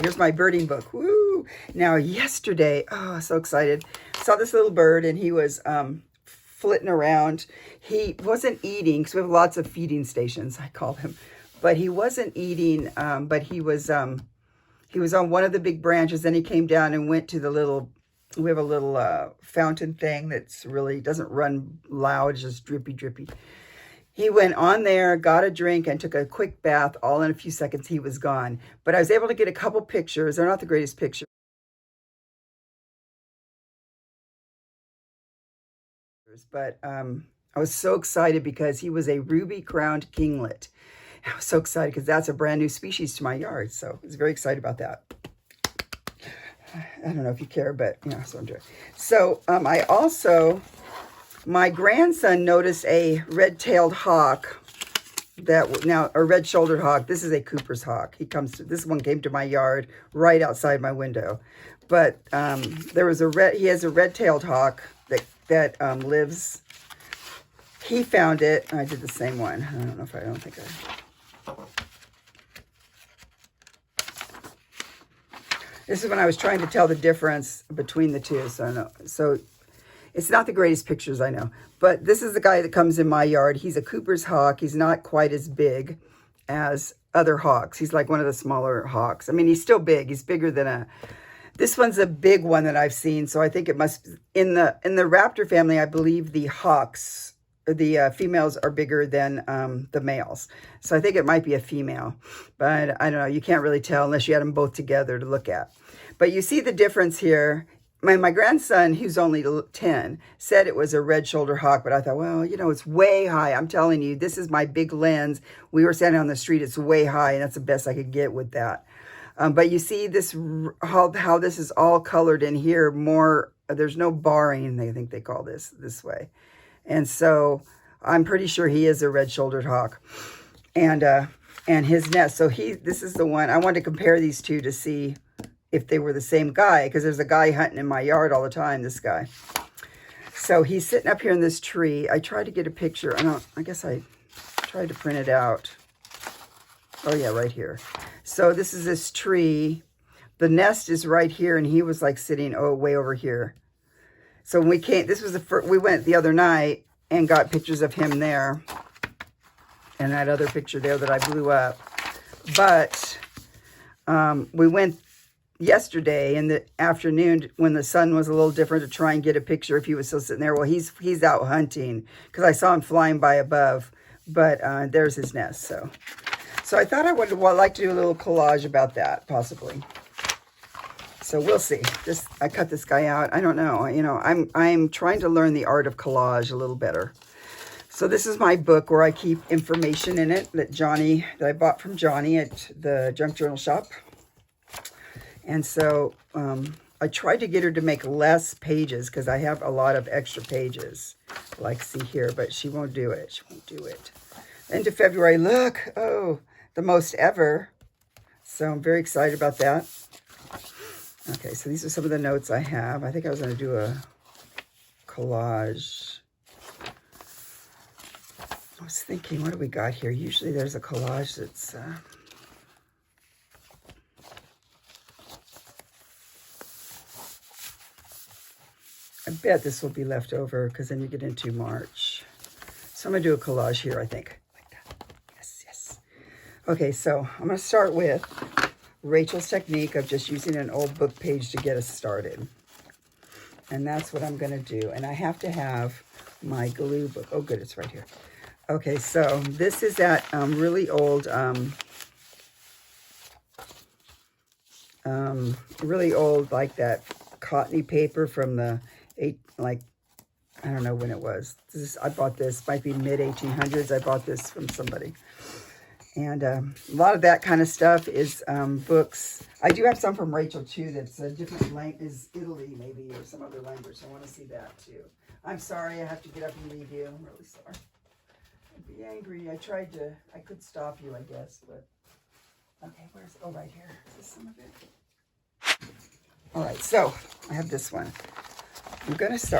Here's my birding book. Woo! Now, yesterday, oh, so excited. Saw this little bird, and he was flitting around. He wasn't eating, because we have lots of feeding stations, I call him. But he wasn't eating, but he was on one of the big branches. Then he came down and went to the little, we have a little fountain thing that's really, doesn't run loud, it's just drippy, drippy. He went on there, got a drink, and took a quick bath. All in a few seconds, he was gone. But I was able to get a couple pictures. They're not the greatest pictures. But I was so excited because he was a ruby-crowned kinglet. I was so excited because that's a brand new species to my yard. So I was very excited about that. I don't know if you care, but yeah, so I'm doing. So I also, my grandson noticed a red-tailed hawk that now, a red-shouldered hawk. This is a Cooper's hawk. This one came to my yard right outside my window. But there was he has a red-tailed hawk that lives. He found it. I did the same one. I don't think I. This is when I was trying to tell the difference between the two. So it's not the greatest pictures, I know. But this is the guy that comes in my yard. He's a Cooper's hawk. He's not quite as big as other hawks. He's like one of the smaller hawks. I mean, he's still big. He's bigger than this one's a big one that I've seen. So I think it must, in the raptor family, I believe the hawks, the females are bigger than the males. So I think it might be a female. But I don't know. You can't really tell unless you had them both together to look at. But you see the difference here. My grandson, who's only 10, said it was a red-shouldered hawk, but I thought, well, it's way high. I'm telling you, this is my big lens. We were standing on the street. It's way high, and that's the best I could get with that. But you see this, how this is all colored in here more. There's no barring, I think they call this way. And so I'm pretty sure he is a red-shouldered hawk. And his nest. So this is the one. I wanted to compare these two to see if they were the same guy, because there's a guy hunting in my yard all the time, this guy. So he's sitting up here in this tree. I tried to get a picture. I guess I tried to print it out. Oh yeah, right here. So this is this tree. The nest is right here, and he was like sitting way over here. So when we came, this was the first, we went the other night and got pictures of him there. And that other picture there that I blew up. But we went yesterday in the afternoon when the sun was a little different to try and get a picture if he was still sitting there. Well, he's out hunting because I saw him flying by above. But there's his nest. So I thought I would like to do a little collage about that, possibly. So we'll see. I cut this guy out. I don't know. I'm trying to learn the art of collage a little better. So this is my book where I keep information in it that I bought from Johnny at the junk journal shop. And so I tried to get her to make less pages because I have a lot of extra pages, like see here, but she won't do it. She won't do it. Into February, look, the most ever. So I'm very excited about that. Okay, so these are some of the notes I have. I think I was going to do a collage. I was thinking, what do we got here? Usually there's a collage that's... I bet this will be left over because then you get into March. So I'm going to do a collage here, I think. Like that. Yes, yes. Okay, so I'm going to start with Rachel's technique of just using an old book page to get us started. And that's what I'm going to do. And I have to have my glue book. Oh, good, it's right here. Okay, so this is that really old, like that cottony paper from the, I don't know when it was. I bought this, might be mid-1800s. I bought this from somebody. And a lot of that kind of stuff is books. I do have some from Rachel, too, that's a different language, is Italy, maybe, or some other language. I want to see that, too. I'm sorry, I have to get up and leave you. I'm really sorry. I'd be angry. I could stop you, I guess, but... Okay, right here. Is this some of it? All right, so I have this one.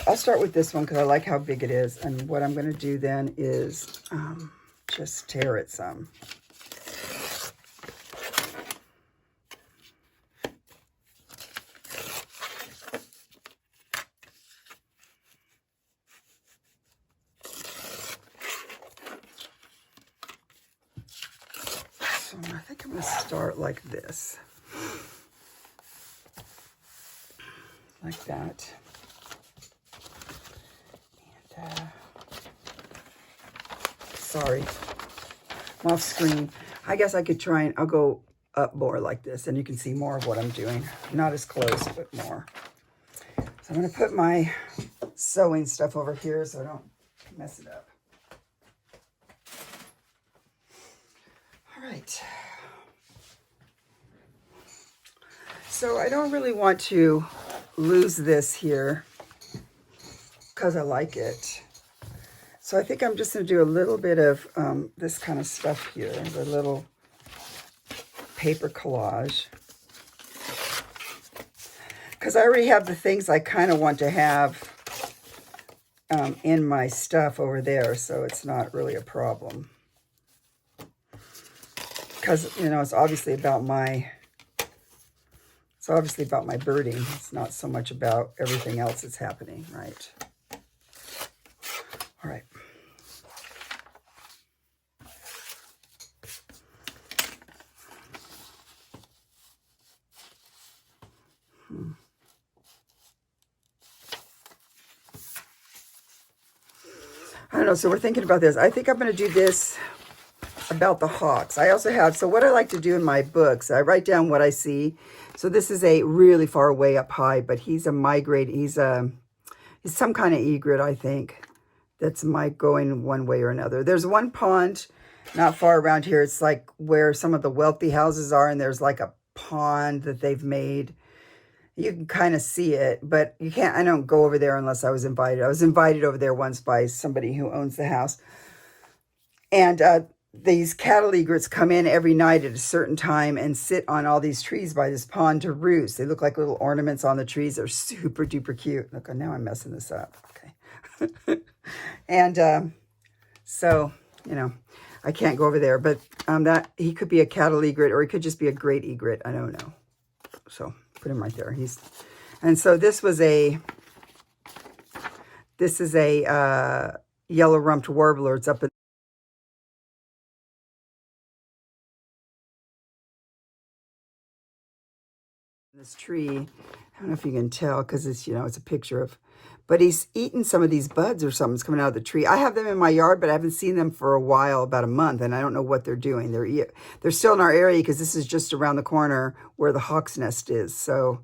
I'll start with this one because I like how big it is. And what I'm going to do then is just tear it some. to start like this. Like that. And, sorry, I'm off screen. I guess I could try and I'll go up more like this, and you can see more of what I'm doing. Not as close, but more. So I'm going to put my sewing stuff over here so I don't mess it up. All right. So I don't really want to lose this here because I like it. So I think I'm just going to do a little bit of this kind of stuff here, the little paper collage. Because I already have the things I kind of want to have in my stuff over there, so it's not really a problem. Because, you know, it's obviously about my birding. It's not so much about everything else that's happening, right? All right. I don't know, so we're thinking about this. I think I'm going to do this about the hawks. I also have, so what I like to do in my books, I write down what I see. So this is a really far away up high, but he's a migrate. He's some kind of egret, I think, that's going one way or another. There's one pond not far around here. It's like where some of the wealthy houses are, and there's like a pond that they've made. You can kind of see it, but you can't. I don't go over there unless I was invited. I was invited over there once by somebody who owns the house. And these cattle egrets come in every night at a certain time and sit on all these trees by this pond to roost. They look like little ornaments on the trees. They're super duper cute. Look, now I'm messing this up. Okay. And so, you know, I can't go over there. But that he could be a cattle egret, or he could just be a great egret. I don't know. So put him right there. And so this is a yellow rumped warbler. It's up in this tree. I don't know if you can tell because it's, you know, it's a picture of, but he's eaten some of these buds or something's coming out of the tree. I have them in my yard, but I haven't seen them for a while, about a month, and I don't know what they're doing. They're still in our area because this is just around the corner where the hawk's nest is. So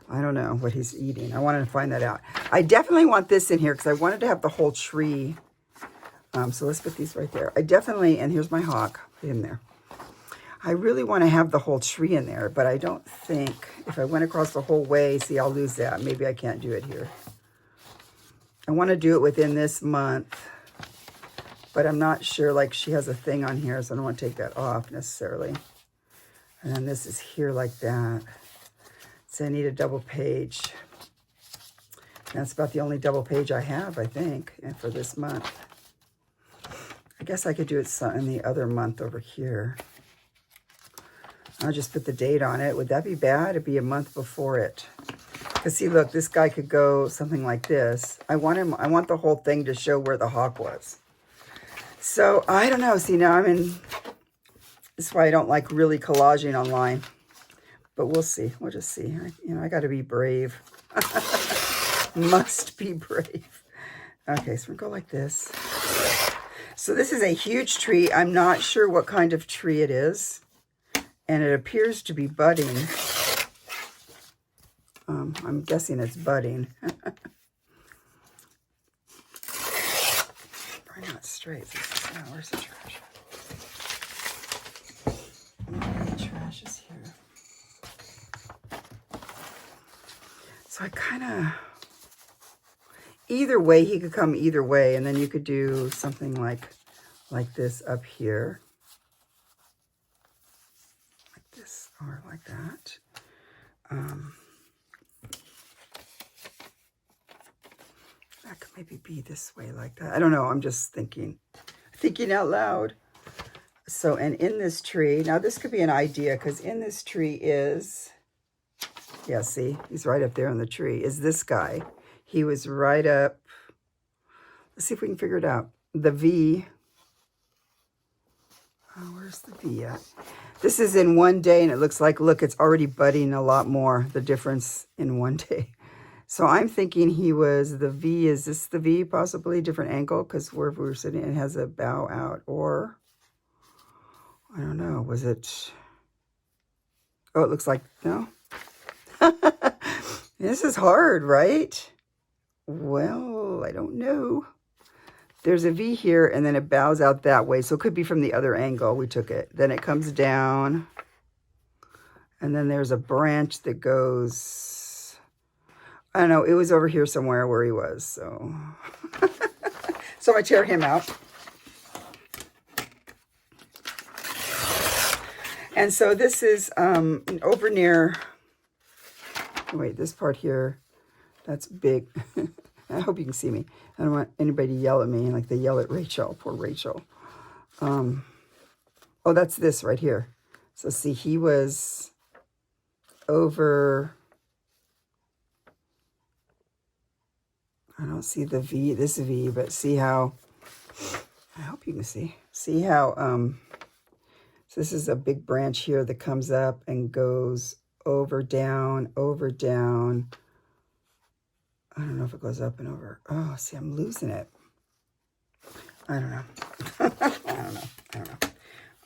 I don't know what he's eating. I wanted to find that out. I definitely want this in here because I wanted to have the whole tree. So let's put these right there. I definitely, and here's my hawk, put him there. I really want to have the whole tree in there, but I don't think, if I went across the whole way, see, I'll lose that. Maybe I can't do it here. I want to do it within this month, but I'm not sure, like she has a thing on here, so I don't want to take that off necessarily. And then this is here like that. So I need a double page. And that's about the only double page I have, I think, for this month. I guess I could do it in the other month over here. I'll just put the date on it. Would that be bad? It'd be a month before it. Because see, look, this guy could go something like this. I want the whole thing to show where the hawk was. So I don't know. See, now this is why I don't like really collaging online. But we'll see. We'll just see. I got to be brave. Must be brave. Okay, so we'll go like this. So this is a huge tree. I'm not sure what kind of tree it is. And it appears to be budding. I'm guessing it's budding. Probably not straight. Where's the trash? The trash is here. So I kind of... Either way, he could come either way. And then you could do something like this up here. Or like that. That could maybe be this way like that. I don't know. I'm just thinking out loud. So, and in this tree, now this could be an idea because in this tree is, yeah, see, he's right up there in the tree, is this guy. He was right up, let's see if we can figure it out. The V, oh, where's the V at? This is in one day, and it looks like, look, it's already budding a lot more, the difference in one day. So I'm thinking he was the V. Is this the V, possibly? Different angle, because where we were sitting, it has a bow out. Or, I don't know, was it... Oh, it looks like, no? This is hard, right? Well, I don't know. There's a V here, and then it bows out that way. So it could be from the other angle we took it. Then it comes down. And then there's a branch that goes... I don't know. It was over here somewhere where he was. So, so I'm going to tear him out. And so this is over near... Wait, this part here, that's big. I hope you can see me. I don't want anybody to yell at me like they yell at Rachel. Poor Rachel. Oh, that's this right here. So see, he was over... I don't see the V, this V, but see how... I hope you can see. See how... so this is a big branch here that comes up and goes over, down, over, down. I don't know if it goes up and over. Oh, see, I'm losing it. I don't know. I don't know.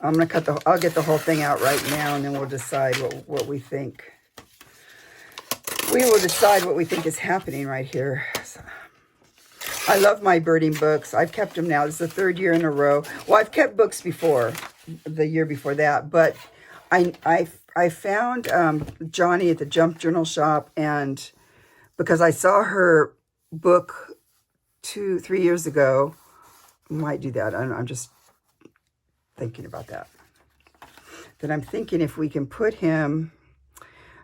I'm going to cut I'll get the whole thing out right now, and then we'll decide what we think. We will decide what we think is happening right here. So, I love my birding books. I've kept them now. This is the 3rd year in a row. Well, I've kept books before, the year before that, but I found Johnny at the Jump Journal shop, and because I saw her book 2-3 years ago, I might do that. I'm just thinking about that. Then I'm thinking if we can put him,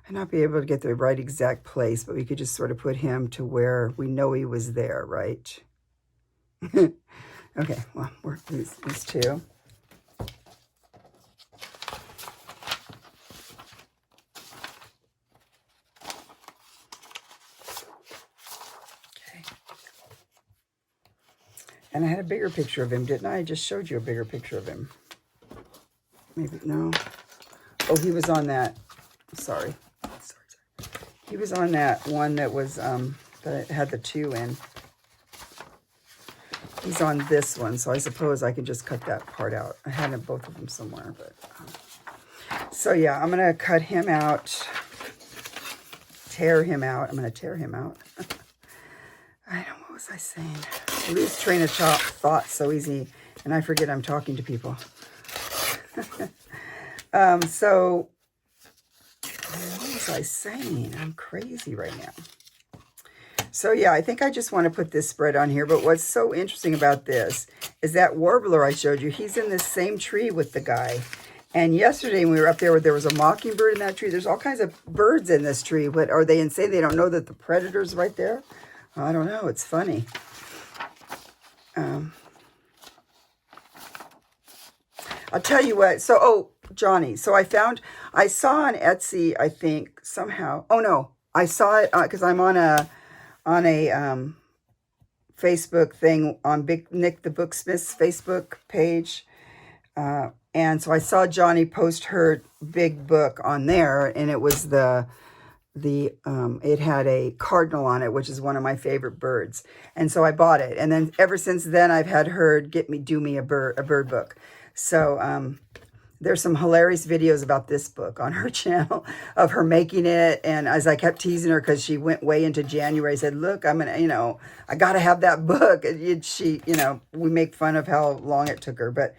I'd not be able to get the right exact place, but we could just sort of put him to where we know he was there, right? Okay, well, we're these two. And I had a bigger picture of him, didn't I? I just showed you a bigger picture of him. Maybe, no. Oh, he was on that. Sorry. He was on that one that was, that had the 2 in. He's on this one, so I suppose I can just cut that part out. I had both of them somewhere, but... So, yeah, I'm going to cut him out. Tear him out. I'm going to tear him out. I don't know, what was I saying? I lose train of thought so easy, and I forget I'm talking to people. So, what was I saying? I'm crazy right now. So, yeah, I think I just want to put this spread on here, but what's so interesting about this is that Warbler I showed you, he's in this same tree with the guy. And yesterday when we were up there, there was a mockingbird in that tree. There's all kinds of birds in this tree, but are they insane? They don't know that the predator's right there? I don't know. It's funny. I'll tell you what. So, oh, Johnny. So I saw on Etsy, I think, somehow. Oh, no. I saw it because I'm on a Facebook thing on Big Nick the Booksmith's Facebook page. And so I saw Johnny post her big book on there, and it was it had a cardinal on it, which is one of my favorite birds. And so I bought it. And then ever since then, I've had her do me a bird book. So there's some hilarious videos about this book on her channel of her making it. And as I kept teasing her, because she went way into January, I said, look, I'm going to, I got to have that book. And she, we make fun of how long it took her, but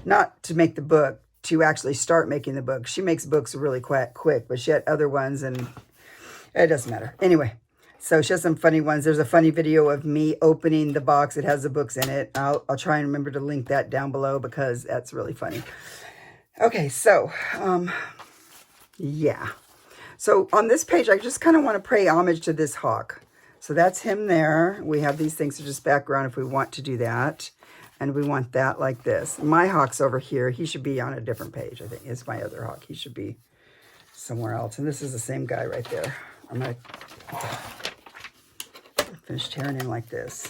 not to make the book, to actually start making the book. She makes books really quick, but she had other ones, and it doesn't matter. Anyway, so she has some funny ones. There's a funny video of me opening the box. It has the books in it. I'll try and remember to link that down below because that's really funny. Okay, so, yeah. So on this page, I just kind of want to pay homage to this hawk. So that's him there. We have these things to just background if we want to do that. And we want that like this. My hawk's over here. He should be on a different page, I think. It's my other hawk. He should be somewhere else. And this is the same guy right there. I'm going to finish tearing him like this.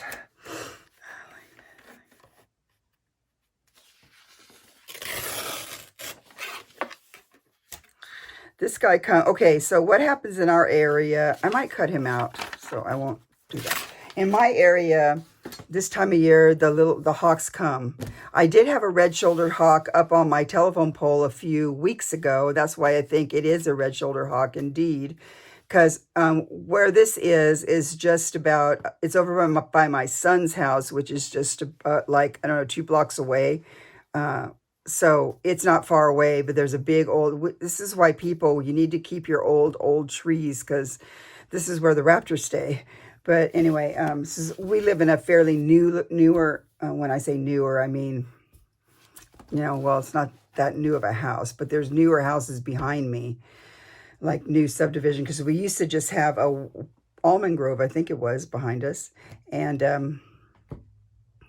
This guy okay, so what happens in our area, I might cut him out, so I won't do that. In my area, this time of year, the hawks come. I did have a red-shouldered hawk up on my telephone pole a few weeks ago. That's why I think it is a red-shouldered hawk indeed. Because where this is just about, it's over by my son's house, which is just like, I don't know, 2 blocks away. So it's not far away, but there's a big this is why you need to keep your old trees, because this is where the raptors stay. But anyway, we live in a fairly newer, when I say newer, I mean, well, it's not that new of a house, but there's newer houses behind me, like new subdivision, because we used to just have a almond grove, I think it was, behind us. And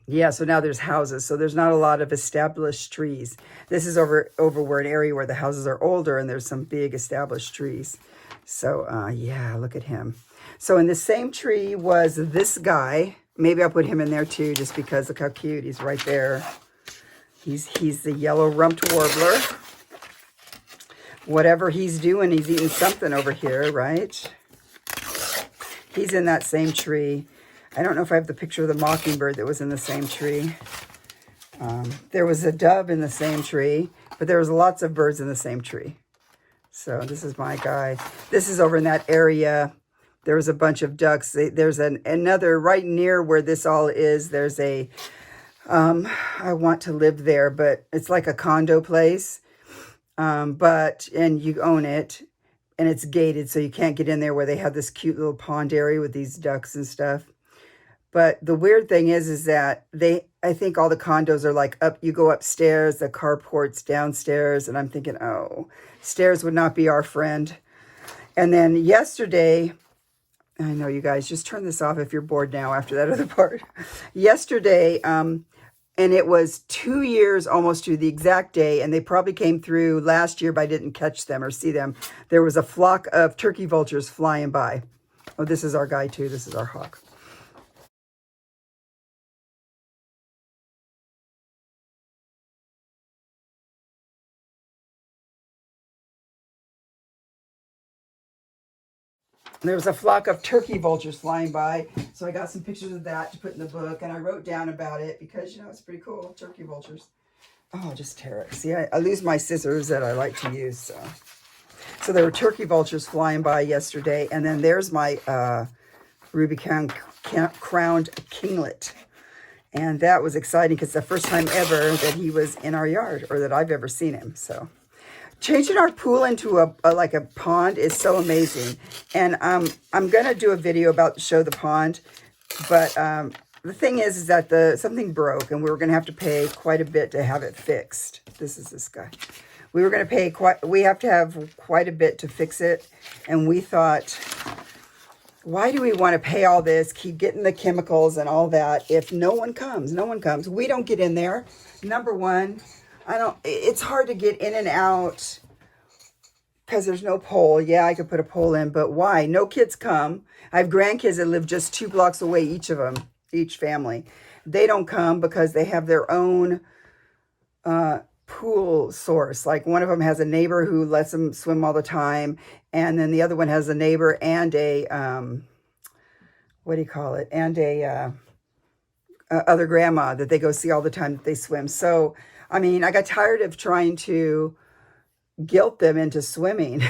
yeah, so now there's houses, so there's not a lot of established trees. This is over where an area where the houses are older and there's some big established trees. So yeah, look at him. So in the same tree was this guy. Maybe I'll put him in there too, just because look how cute, he's right there. He's the yellow rumped warbler. Whatever he's doing, he's eating something over here, right? He's in that same tree. I don't know if I have the picture of the mockingbird that was in the same tree. There was a dove in the same tree, but there was lots of birds in the same tree. So this is my guy. This is over in that area. There was a bunch of ducks. There's another right near where this all is. There's a, I want to live there, but it's like a condo place. And you own it, and it's gated, so you can't get in there, where they have this cute little pond area with these ducks and stuff. But the weird thing is that I think all the condos are like you go upstairs, the carport's downstairs, and I'm thinking, oh, stairs would not be our friend. And then yesterday, I know you guys, just turn this off if you're bored now after that other part. Yesterday, and it was 2 years almost to the exact day, and they probably came through last year, but I didn't catch them or see them. There was a flock of turkey vultures flying by. Oh, this is our guy too. This is our hawk. There was a flock of turkey vultures flying by, so I got some pictures of that to put in the book, and I wrote down about it because, it's pretty cool, turkey vultures. Oh, I'll just tear it. See, I lose my scissors that I like to use, so there were turkey vultures flying by yesterday, and then there's my ruby-crowned kinglet, and that was exciting because it's the first time ever that he was in our yard, or that I've ever seen him, so... Changing our pool into a pond is so amazing. And I'm going to do a video about show the pond. But the thing is that something broke, and we were going to have to pay quite a bit to have it fixed. This is this guy. We were going to pay we have to have quite a bit to fix it. And we thought, why do we want to pay all this, keep getting the chemicals and all that, if no one comes? No one comes. We don't get in there. Number one. It's hard to get in and out because there's no pole. Yeah, I could put a pole in, but why? No kids come. I have grandkids that live just 2 blocks away, each of them, each family. They don't come because they have their own pool source. Like one of them has a neighbor who lets them swim all the time. And then the other one has a neighbor and a, what do you call it? And a other grandma that they go see all the time that they swim. So, I mean, I got tired of trying to guilt them into swimming,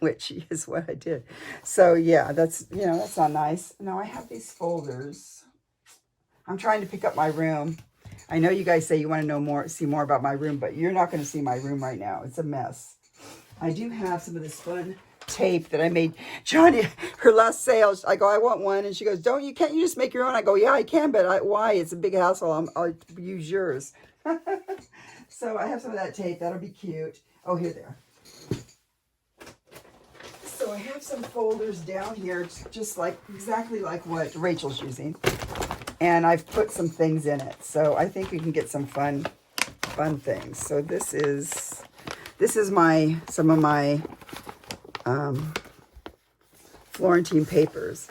which is what I did. So, yeah, that's not nice. Now, I have these folders. I'm trying to pick up my room. I know you guys say you want to see more about my room, but you're not going to see my room right now. It's a mess. I do have some of this fun tape that I made. Johnny, her last sale, I go, I want one. And she goes, can't you just make your own? I go, yeah, I can, but why? It's a big hassle. I'll use yours. So I have some of that tape. That'll be cute. Oh, here they are. So I have some folders down here, just exactly like what Rachel's using. And I've put some things in it. So I think you can get some fun things. So this is some of my Florentine papers.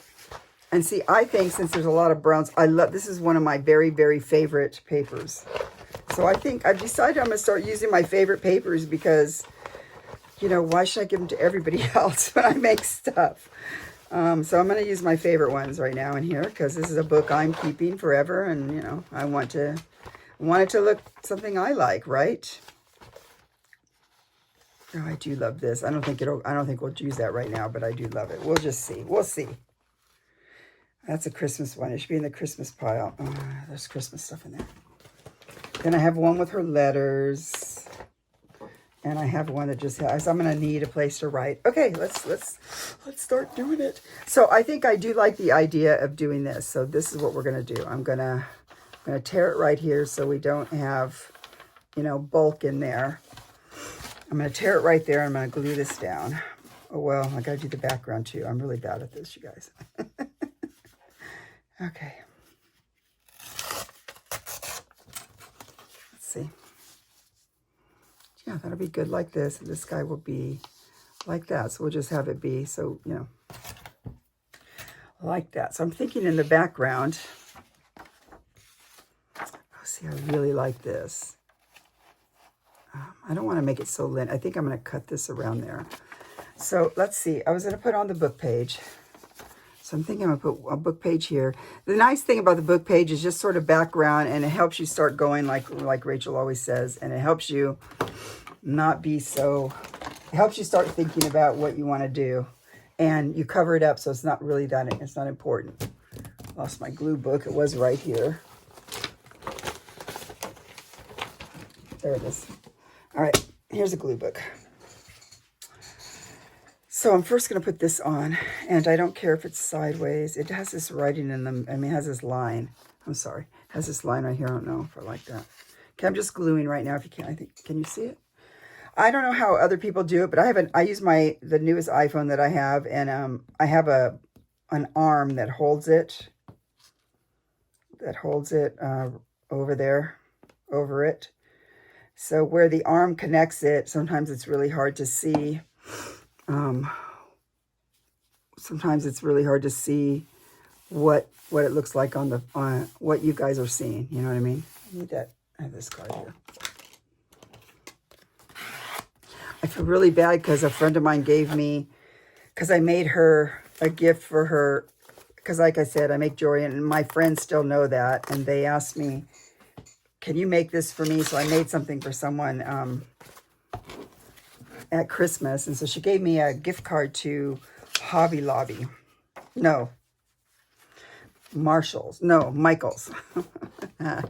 And see, I think since there's a lot of browns, this is one of my very, very favorite papers. So I think I've decided I'm going to start using my favorite papers because, you know, why should I give them to everybody else when I make stuff? So I'm going to use my favorite ones right now in here because this is a book I'm keeping forever, and you know, I want it to look something I like, right? Oh, I do love this. I don't think we'll use that right now, but I do love it. We'll just see. We'll see. That's a Christmas one. It should be in the Christmas pile. Oh, there's Christmas stuff in there. Then I have one with her letters. And I have one that just has, I'm going to need a place to write. Okay, let's start doing it. So I think I do like the idea of doing this. So this is what we're going to do. I'm going to tear it right here so we don't have, you know, bulk in there. I'm going to tear it right there. I'm going to glue this down. Oh, well, I got to do the background too. I'm really bad at this, you guys. Okay. Let's see. Yeah, that'll be good like this. And this guy will be like that. So we'll just have it be, so, you know, like that. So I'm thinking in the background. Oh, see, I really like this. I don't want to make it so lint. I think I'm going to cut this around there. So let's see. I was going to put on the book page. So I'm thinking I'm going to put a book page here. The nice thing about the book page is just sort of background, and it helps you start going like Rachel always says, and it helps you not be so, it helps you start thinking about what you want to do, and you cover it up so it's not really that, it's not important. Lost my glue book. It was right here. There it is. All right, here's a glue book. So I'm first going to put this on, and I don't care if it's sideways. It has this writing in them. I mean, it has this line. I'm sorry. It has this line right here. I don't know if I like that. Okay, I'm just gluing right now. If you can, I think, can you see it? I don't know how other people do it, but I use the newest iPhone that I have, and I have an arm that holds it. Over there, over it. So where the arm connects it, sometimes it's really hard to see. Sometimes it's really hard to see what it looks like on what you guys are seeing. You know what I mean? I need that. I have this card here. I feel really bad because a friend of mine gave me, because I made her a gift for her, because like I said, I make jewelry, and my friends still know that, and they asked me, can you make this for me? So I made something for someone at Christmas, and so she gave me a gift card to Hobby Lobby. No. Marshall's. No, Michael's.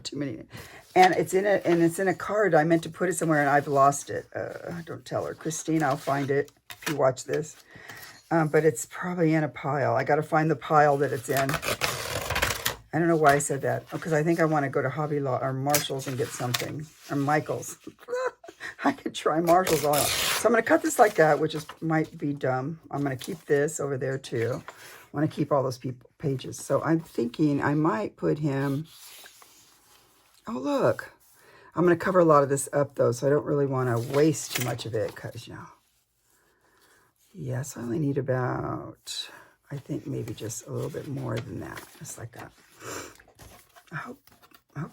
Too many. And it's in a card. I meant to put it somewhere and I've lost it. Don't tell her. Christine, I'll find it if you watch this. But it's probably in a pile. I got to find the pile that it's in. I don't know why I said that. Because I think I want to go to Hobby Lobby or Marshall's and get something. Or Michael's. I could try Marshall's oil. So I'm going to cut this like that, which might be dumb. I'm going to keep this over there too. I want to keep all those pages. So I'm thinking I might put him... Oh, look. I'm going to cover a lot of this up, though, so I don't really want to waste too much of it because, you know. Yes, I only need about, I think maybe just a little bit more than that. Just like that. I hope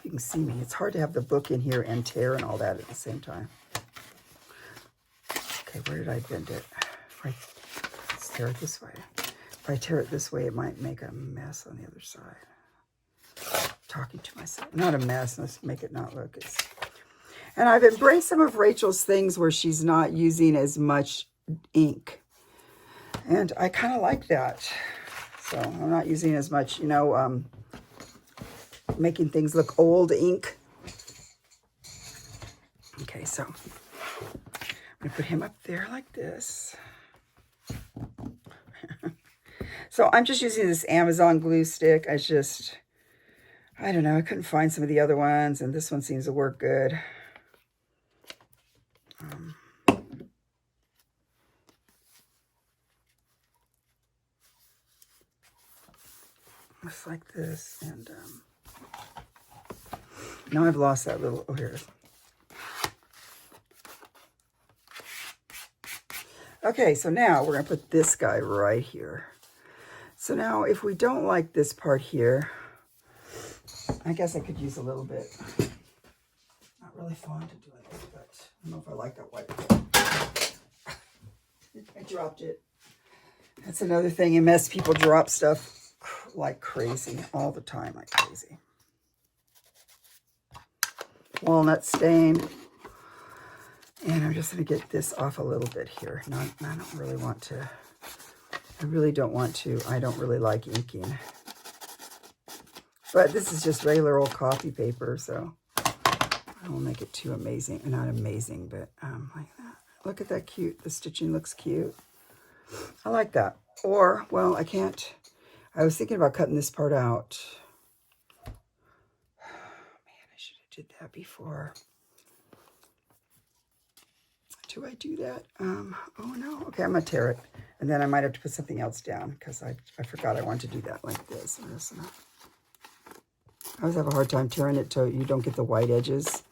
you can see me. It's hard to have the book in here and tear and all that at the same time. Okay, where did I bend it? Right. Let's tear it this way. If I tear it this way, it might make a mess on the other side. Talking to myself. Not a mess. Let's make it not look. And I've embraced some of Rachel's things where she's not using as much ink. And I kind of like that. So I'm not using as much, you know, making things look old ink. Okay, so I'm going to put him up there like this. So I'm just using this Amazon glue stick. I don't know, I couldn't find some of the other ones, and this one seems to work good. Just like this, and now I've lost that little, oh, here it is. Okay, so now we're going to put this guy right here. So now if we don't like this part here, I guess I could use a little bit. Not really fond of doing this, but I don't know if I like that white. I dropped it. That's another thing. MS people drop stuff like crazy all the time, like crazy. Walnut Stain. And I'm just going to get this off a little bit here. I don't really want to. I really don't want to. I don't really like inking. But this is just regular old copy paper, so I won't make it too amazing. Not amazing, but like that. Look at that cute. The stitching looks cute. I like that. Or, well, I can't. I was thinking about cutting this part out. Oh, man, I should have did that before. Do I do that? Oh, no. Okay, I'm going to tear it. And then I might have to put something else down because I forgot I wanted to do that like this. I always have a hard time tearing it so you don't get the white edges.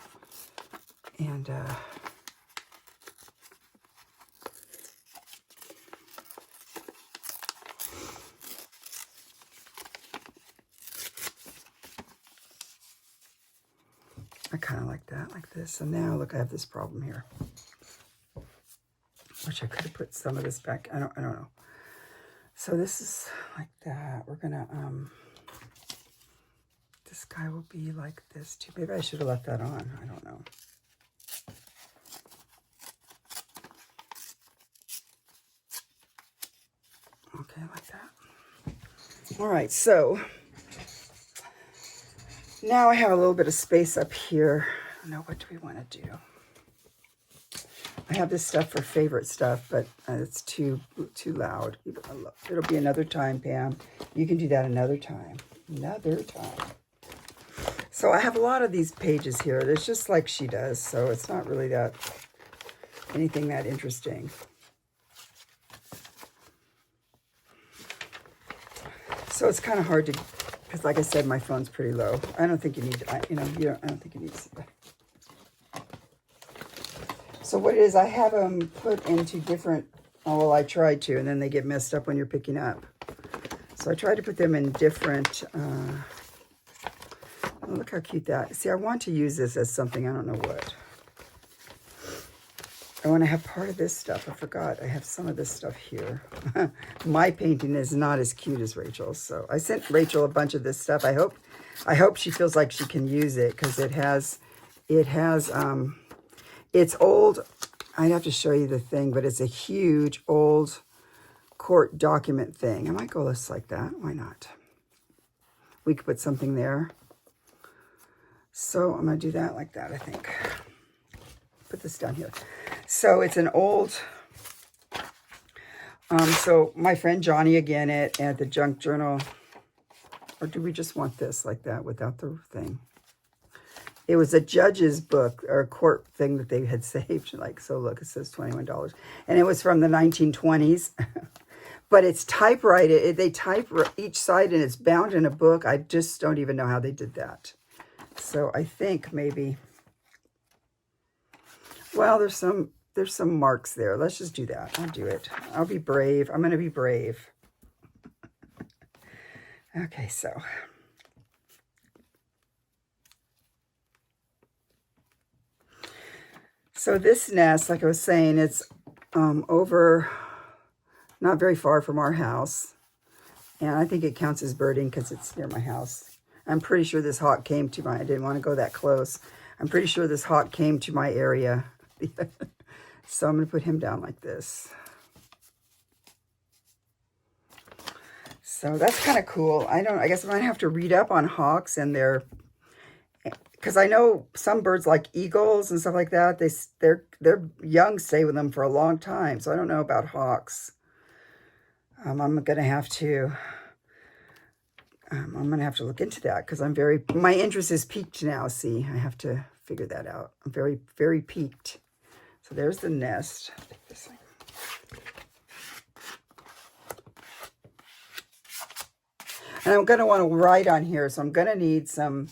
And I kind of like that, like this. And now, look, I have this problem here. Which I could have put some of this back. I don't know. So this is like that. We're gonna this guy will be like this too. Maybe I should have left that on. I don't know. Okay, like that. All right, so now I have a little bit of space up here. Now, what do we want to do? I have this stuff for favorite stuff, but it's too loud. It'll be another time, Pam. You can do that another time. Another time. So I have a lot of these pages here. It's just like she does, so it's not really that anything that interesting. So it's kind of hard to, because like I said, my phone's pretty low. I don't think you need to, I don't think you need to see that. So what it is, I have them put into different, oh, well, I tried to, and then they get messed up when you're picking up. So I tried to put them in different, oh, look how cute that. See, I want to use this as something, I don't know what. I want to have part of this stuff. I forgot, I have some of this stuff here. My painting is not as cute as Rachel's, so I sent Rachel a bunch of this stuff. I hope she feels like she can use it, because it's old. I'd have to show you the thing, but it's a huge old court document thing. I might go this like that. Why not? We could put something there. So I'm going to do that like that, I think. Put this down here. So it's an old... so my friend Johnny again at the Junk Journal. Or do we just want this like that without the thing? It was a judge's book or a court thing that they had saved. Like, so look, it says $21. And it was from the 1920s. But it's typewritten. They type each side and it's bound in a book. I just don't even know how they did that. So I think maybe, well, there's some marks there. Let's just do that. I'll do it. I'll be brave. I'm going to be brave. Okay, so... So this nest, like I was saying, it's over, not very far from our house. And I think it counts as birding because it's near my house. I'm pretty sure this hawk came to I didn't want to go that close. I'm pretty sure this hawk came to my area. So I'm going to put him down like this. So that's kind of cool. I guess I might have to read up on hawks and their... Because I know some birds like eagles and stuff like that, their young stay with them for a long time. So I don't know about hawks. I'm gonna have to look into that because my interest is peaked now. See, I have to figure that out. I'm very, very peaked. So there's the nest. Take this thing. And I'm gonna want to write on here, so I'm gonna need some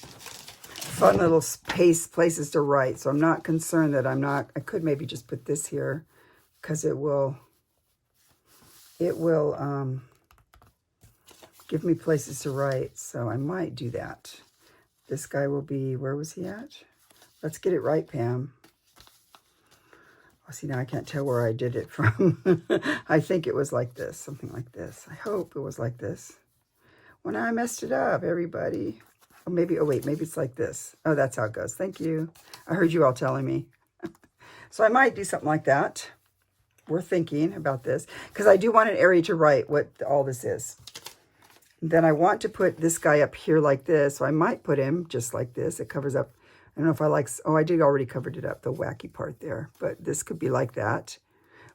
fun little places to write. So I'm not concerned that I could maybe just put this here because it will give me places to write. So I might do that. This guy will be, where was he at? Let's get it right, Pam. See, now I can't tell where I did it from. I think it was like this, something like this. I hope it was like this. When I messed it up, everybody. Oh, maybe, oh wait, maybe it's like this. Oh, that's how it goes. Thank you. I heard you all telling me. So I might do something like that. We're thinking about this because I do want an area to write what all this is. Then I want to put this guy up here like this. So I might put him just like this. It covers up. I don't know if I like, oh, I did already covered it up, the wacky part there. But this could be like that.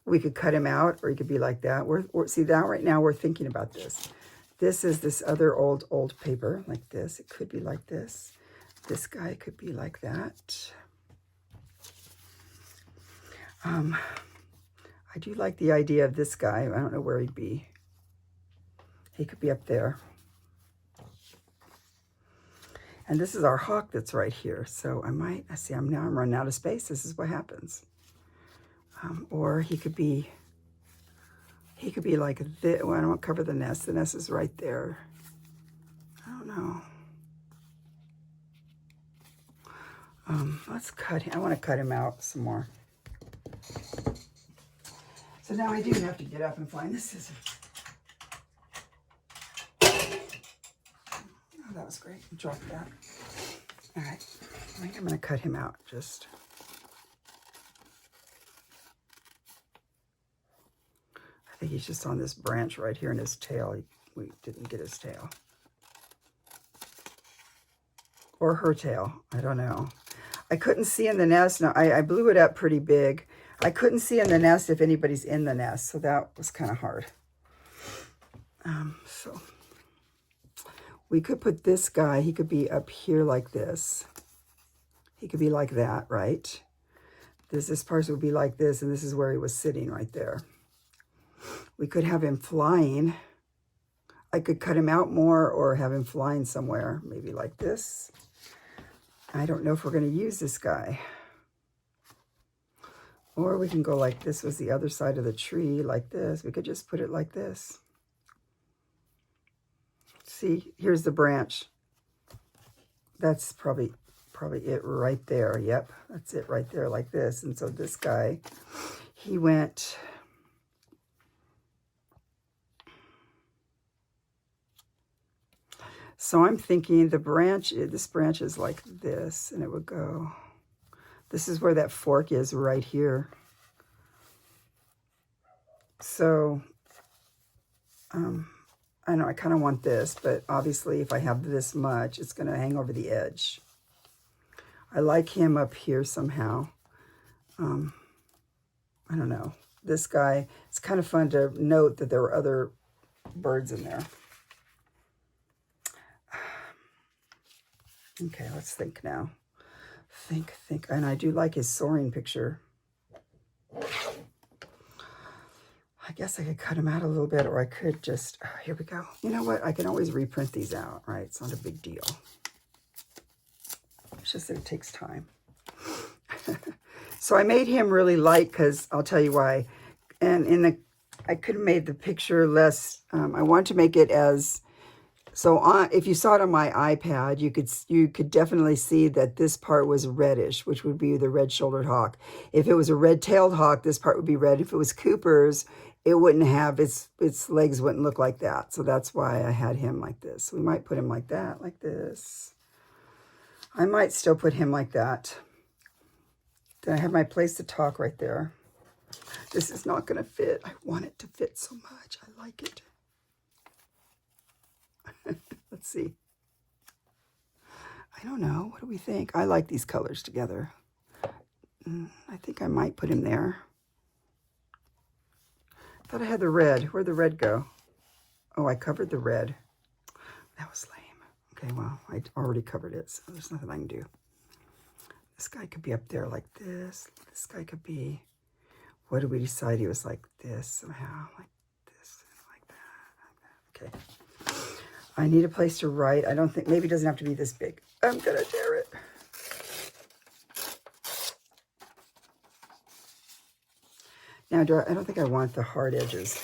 We could cut him out, or he could be like that. See, now right now we're thinking about this. This is this other old paper, like this. It could be like this. This guy could be like that. I do like the idea of this guy. I don't know where he'd be. He could be up there. And this is our hawk that's right here. So I might, I see, now I'm running out of space. This is what happens. Or he could be like this. Well, I don't cover the nest. The nest is right there. I don't know. Let's cut him. I want to cut him out some more. So now I do have to get up and find the scissors. Oh, that was great. Drop that. All right. I think I'm going to cut him out just. I think he's just on this branch right here in his tail. We didn't get his tail. Or her tail. I don't know. I couldn't see in the nest. No, I blew it up pretty big. I couldn't see in the nest if anybody's in the nest, so that was kind of hard. So we could put this guy, he could be up here like this. He could be like that, right? This person would be like this, and this is where he was sitting right there. We could have him flying. I could cut him out more or have him flying somewhere, maybe like this. I don't know if we're going to use this guy. Or we can go like this was the other side of the tree, like this. We could just put it like this. See, here's the branch. That's probably it right there. Yep, that's it right there, like this. And so this guy, he went... So I'm thinking the branch, this branch is like this, and it would go... This is where that fork is right here. So, I know I kind of want this, but obviously if I have this much, it's going to hang over the edge. I like him up here somehow. I don't know. This guy, it's kind of fun to note that there were other birds in there. Okay, let's think now. Think. And I do like his soaring picture. I guess I could cut him out a little bit, or I could just, here we go. You know what? I can always reprint these out, right? It's not a big deal. It's just that it takes time. So I made him really light because I'll tell you why. And I could have made the picture less, I want to make it as, so if you saw it on my iPad, you could definitely see that this part was reddish, which would be the red-shouldered hawk. If it was a red-tailed hawk, this part would be red. If it was Cooper's, it wouldn't have, its legs wouldn't look like that. So that's why I had him like this. We might put him like that, like this. I might still put him like that. Then I have my place to talk right there. This is not going to fit. I want it to fit so much. I like it. Let's see. I don't know. What do we think? I like these colors together. I think I might put him there. I thought I had the red. Where'd the red go? Oh, I covered the red. That was lame. Okay, well, I already covered it, so there's nothing I can do. This guy could be up there like this. This guy could be... What did we decide? He was like this somehow. Like this, like that. Okay. I need a place to write. I don't think, maybe it doesn't have to be this big. I'm going to tear it. Now, I don't think I want the hard edges.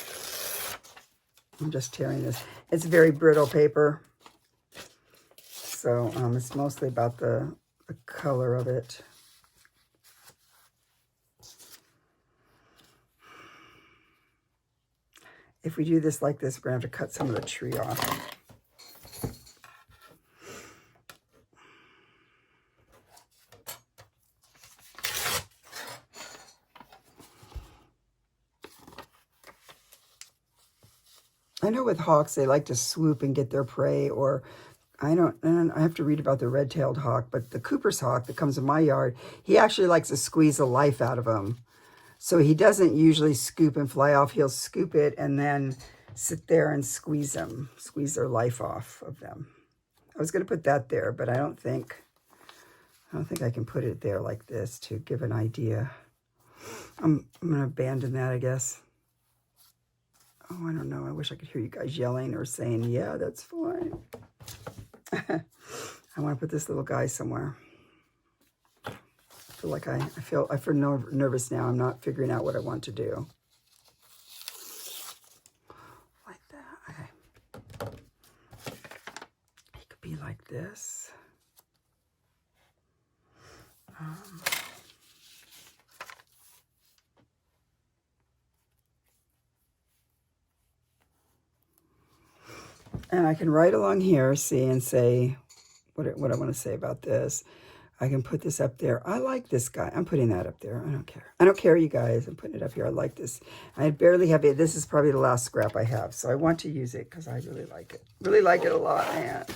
I'm just tearing this. It's very brittle paper. So it's mostly about the color of it. if we do this like this, we're going to have to cut some of the tree off. I know with hawks, they like to swoop and get their prey, or I have to read about the red-tailed hawk, but the Cooper's hawk that comes in my yard, he actually likes to squeeze the life out of them. So he doesn't usually scoop and fly off. He'll scoop it and then sit there and squeeze them, squeeze their life off of them. I was going to put that there, but I don't think I can put it there like this to give an idea. I'm going to abandon that, I guess. Oh, I don't know. I wish I could hear you guys yelling or saying, yeah, that's fine. I want to put this little guy somewhere. I feel like I feel nervous now. I'm not figuring out what I want to do. Like that. Okay. He could be like this. And I can write along here, see, and say what I want to say about this. I can put this up there. I like this guy. I'm putting that up there. I don't care. I don't care, you guys. I'm putting it up here. I like this. I barely have it. This is probably the last scrap I have. So I want to use it because I really like it. Really like it a lot, man.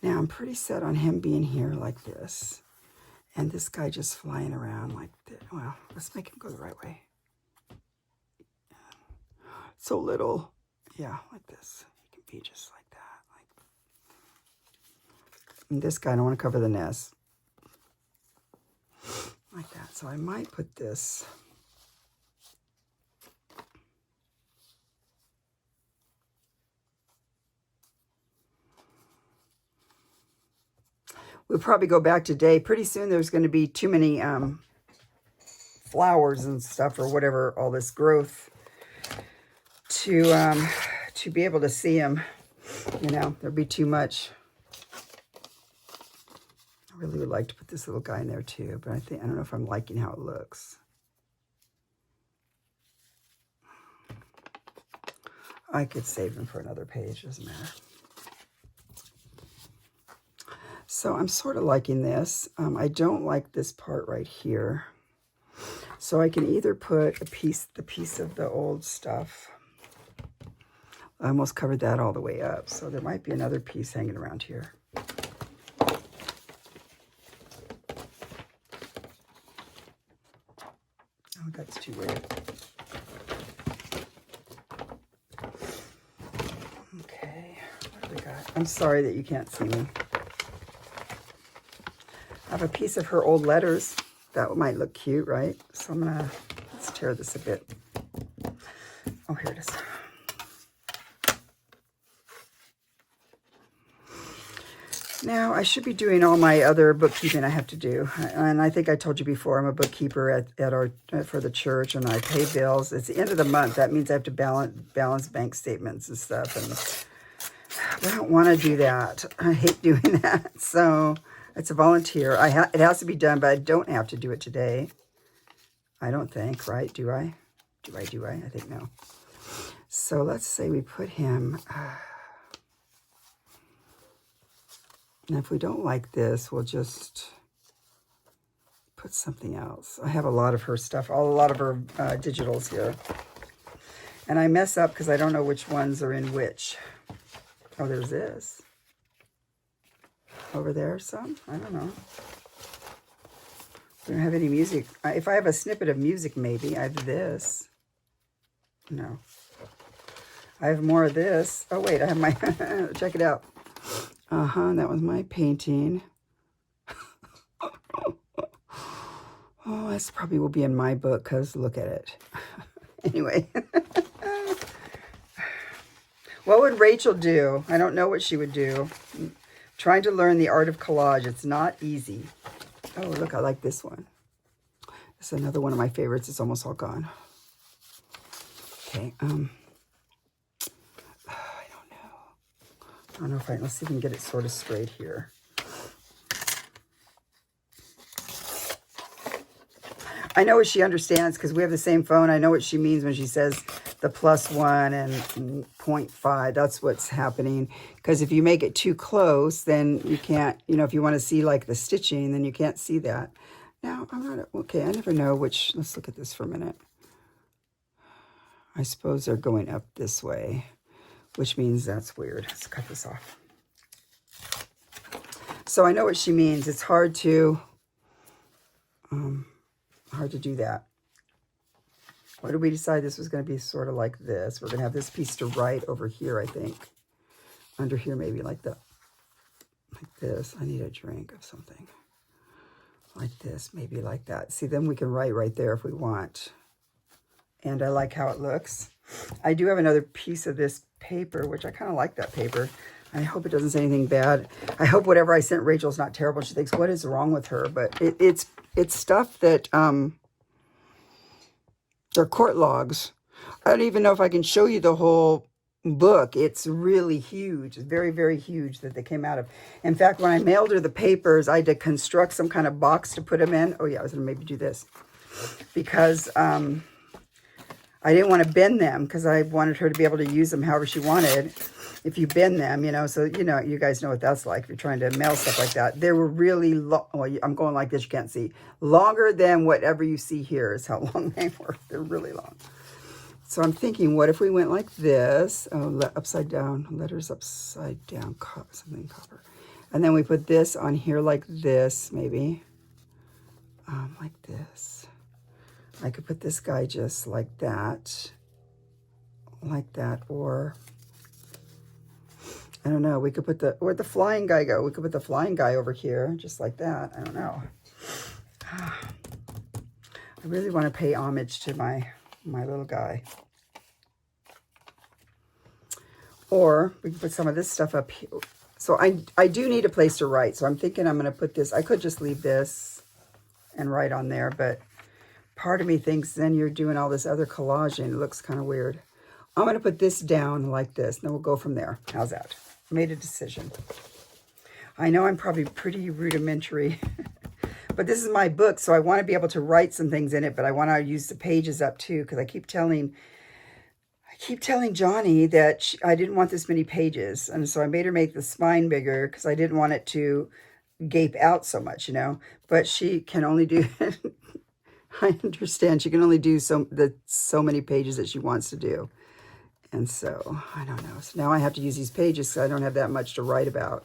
Now, I'm pretty set on him being here like this. And this guy just flying around like this. Well, let's make him go the right way. So little. Yeah, like this. He can be just like that. And this guy, I don't want to cover the nest. Like that. So I might put this. We'll probably go back today. Pretty soon there's going to be too many flowers and stuff or whatever, all this growth to be able to see them. You know, there'll be too much. I really would like to put this little guy in there too, but I don't know if I'm liking how it looks. I could save him for another page, doesn't matter. So I'm sort of liking this. I don't like this part right here. So I can either put the piece of the old stuff. I almost covered that all the way up. So there might be another piece hanging around here. Oh, that's too weird. Okay, what do we got? I'm sorry that you can't see me. I have a piece of her old letters. That might look cute, right? So let's tear this a bit. Oh, here it is. Now, I should be doing all my other bookkeeping I have to do. And I think I told you before, I'm a bookkeeper for the church, and I pay bills. It's the end of the month. That means I have to balance bank statements and stuff. And I don't want to do that. I hate doing that. So it's a volunteer. It has to be done, but I don't have to do it today. I don't think, right? Do I? Do I? I think no. So let's say we put him... And if we don't like this, we'll just put something else. I have a lot of her stuff, a lot of her digitals here. And I mess up because I don't know which ones are in which. Oh, there's this. Over there some? I don't know. We don't have any music. If I have a snippet of music, maybe. I have this. No. I have more of this. Oh, wait, I have my... Check it out. That was my painting. Oh, this probably will be in my book because look at it. Anyway. What would Rachel do? I don't know what she would do. I'm trying to learn the art of collage. It's not easy. Oh, look, I like this one. It's another one of my favorites. It's almost all gone. Okay, I don't know if let's see if we can get it sort of straight here. I know what she understands because we have the same phone. I know what she means when she says the +1 and 0.5. That's what's happening. Because if you make it too close, then you can't, you know, if you want to see like the stitching, then you can't see that. Now, I'm not, okay, I never know which, let's look at this for a minute. I suppose they're going up this way, which means that's weird. Let's cut this off. So I know what she means. It's hard to do that. What did we decide? This was going to be sort of like this. We're going to have this piece to write over here, I think. Under here, maybe like that. Like this. I need a drink of something. Like this, maybe like that. See, then we can write right there if we want. And I like how it looks. I do have another piece of this paper, which I kind of like that paper. I hope it doesn't say anything bad. I hope whatever I sent Rachel's not terrible. She thinks, what is wrong with her? But it's stuff that, they're court logs. I don't even know if I can show you the whole book. It's really huge. It's very, very huge that they came out of. In fact, when I mailed her the papers, I had to construct some kind of box to put them in. Oh yeah, I was going to maybe do this. Because I didn't want to bend them because I wanted her to be able to use them however she wanted. If you bend them, you know, so, you know, you guys know what that's like if you're trying to mail stuff like that. They were really long. Well, I'm going like this, you can't see. Longer than whatever you see here is how long they were. They're really long. So I'm thinking, what if we went like this? Oh, upside down, letters upside down, something copper. And then we put this on here like this, maybe. Like this. I could put this guy just like that, or I don't know. We could put where'd the flying guy go? We could put the flying guy over here, just like that. I don't know. I really want to pay homage to my little guy. Or we can put some of this stuff up here. So I do need a place to write. So I'm thinking I'm going to put this. I could just leave this and write on there, but part of me thinks then you're doing all this other collaging. It looks kind of weird. I'm going to put this down like this, and then we'll go from there. How's that? Made a decision. I know I'm probably pretty rudimentary, but this is my book, so I want to be able to write some things in it, but I want to use the pages up too, because I keep telling Johnny that I didn't want this many pages, and so I made her make the spine bigger because I didn't want it to gape out so much, you know, but she can only do... I understand she can only do so many pages that she wants to do. And so, I don't know. So now I have to use these pages because I don't have that much to write about.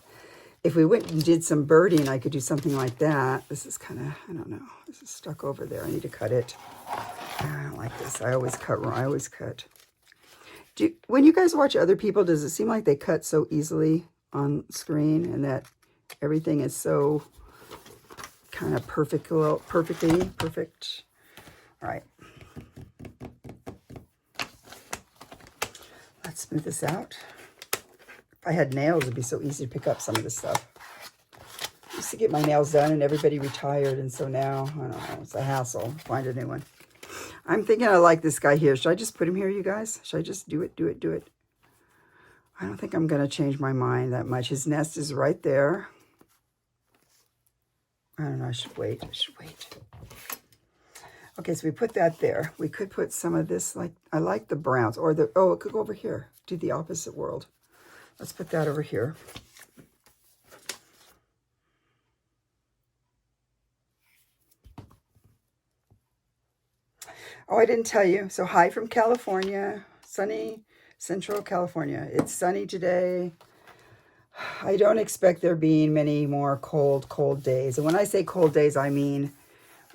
If we went and did some birding, I could do something like that. This is kind of, I don't know. This is stuck over there. I need to cut it. I don't like this. I always cut wrong. I always cut. When you guys watch other people, does it seem like they cut so easily on screen and that everything is so kind of perfect? All right. Let's smooth this out. If I had nails, it'd be so easy to pick up some of this stuff. I used to get my nails done and everybody retired, and so now, I don't know, it's a hassle. Find a new one. I'm thinking I like this guy here. Should I just put him here, you guys? Should I just do it? I don't think I'm going to change my mind that much. His nest is right there. I don't know, I should wait. Okay, so we put that there. We could put some of this, like, I like the browns, or it could go over here. Do the opposite world. Let's put that over here. Oh, I didn't tell you. So hi from California, sunny Central California. It's sunny today. I don't expect there being many more cold days. And when I say cold days, I mean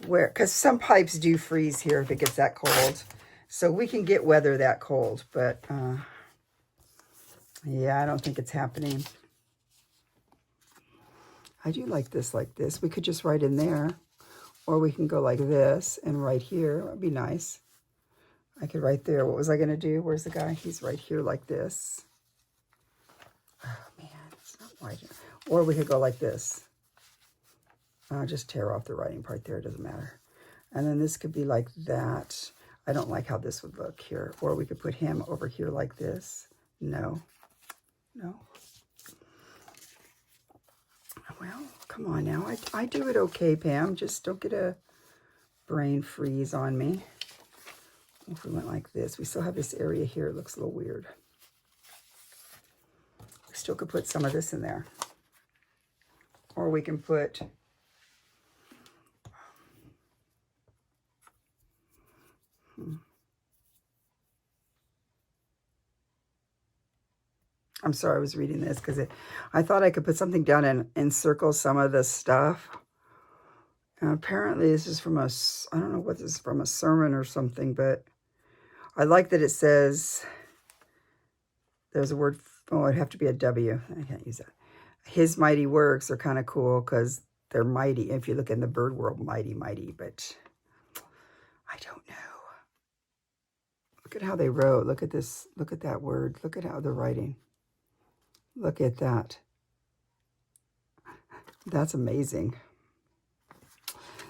because some pipes do freeze here if it gets that cold. So we can get weather that cold, but yeah, I don't think it's happening. I do like this like this. We could just write in there, or we can go like this and right here. That would be nice. I could write there. What was I going to do? Where's the guy? He's right here like this. Or we could go like this. I'll just tear off the writing part there, it doesn't matter. And then this could be like that. I don't like how this would look here. Or we could put him over here like this. No. No. Well, come on now. I do it okay, Pam. Just don't get a brain freeze on me. If we went like this, we still have this area here. It looks a little weird. We still could put some of this in there. Or we can put... I'm sorry, I was reading this because I thought I could put something down and encircle some of this stuff. And apparently this is from a, I don't know what this is from, a sermon or something, but I like that it says, there's a word, oh, it'd have to be a W. I can't use that. His mighty works are kind of cool because they're mighty. If you look in the bird world, mighty, mighty, but I don't know. Look at how they wrote. Look at this. Look at that word. Look at how they're writing. Look at that. That's amazing.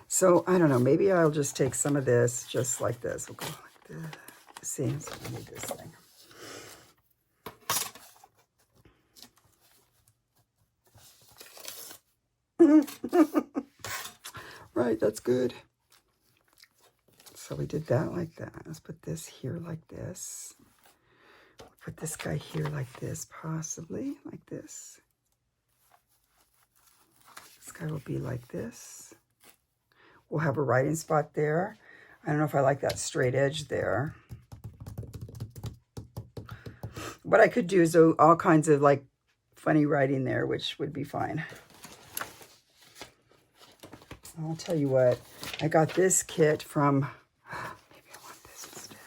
So, I don't know. Maybe I'll just take some of this just like this. We'll go like this. See, so I need this thing. Right, that's good. So we did that like that. Let's put this here like this. Put this guy here like this, possibly like this. This guy will be like this. We'll have a writing spot there. I don't know if I like that straight edge there. What I could do is do all kinds of like funny writing there, which would be fine. I'll tell you what, I got this kit from, maybe I want this instead.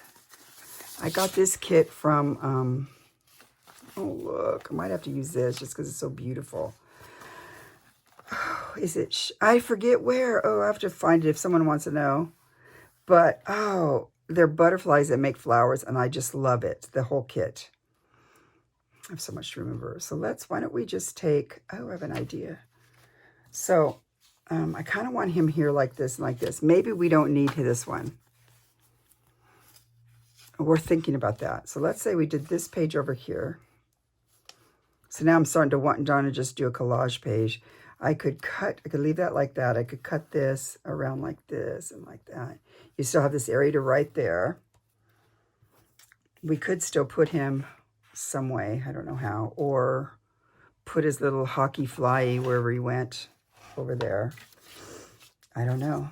I got this kit from, oh look, I might have to use this just because it's so beautiful. Oh, is it, I forget where. Oh, I have to find it if someone wants to know. But, oh, they're butterflies that make flowers, and I just love it, the whole kit. I have so much to remember. So why don't we just take, oh, I have an idea. So, I kind of want him here like this and like this. Maybe we don't need this one. We're thinking about that. So let's say we did this page over here. So now I'm starting to want Donna to just do a collage page. I could leave that like that. I could cut this around like this and like that. You still have this area to write there. We could still put him some way. I don't know how. Or put his little hockey fly wherever he went over there. I don't know.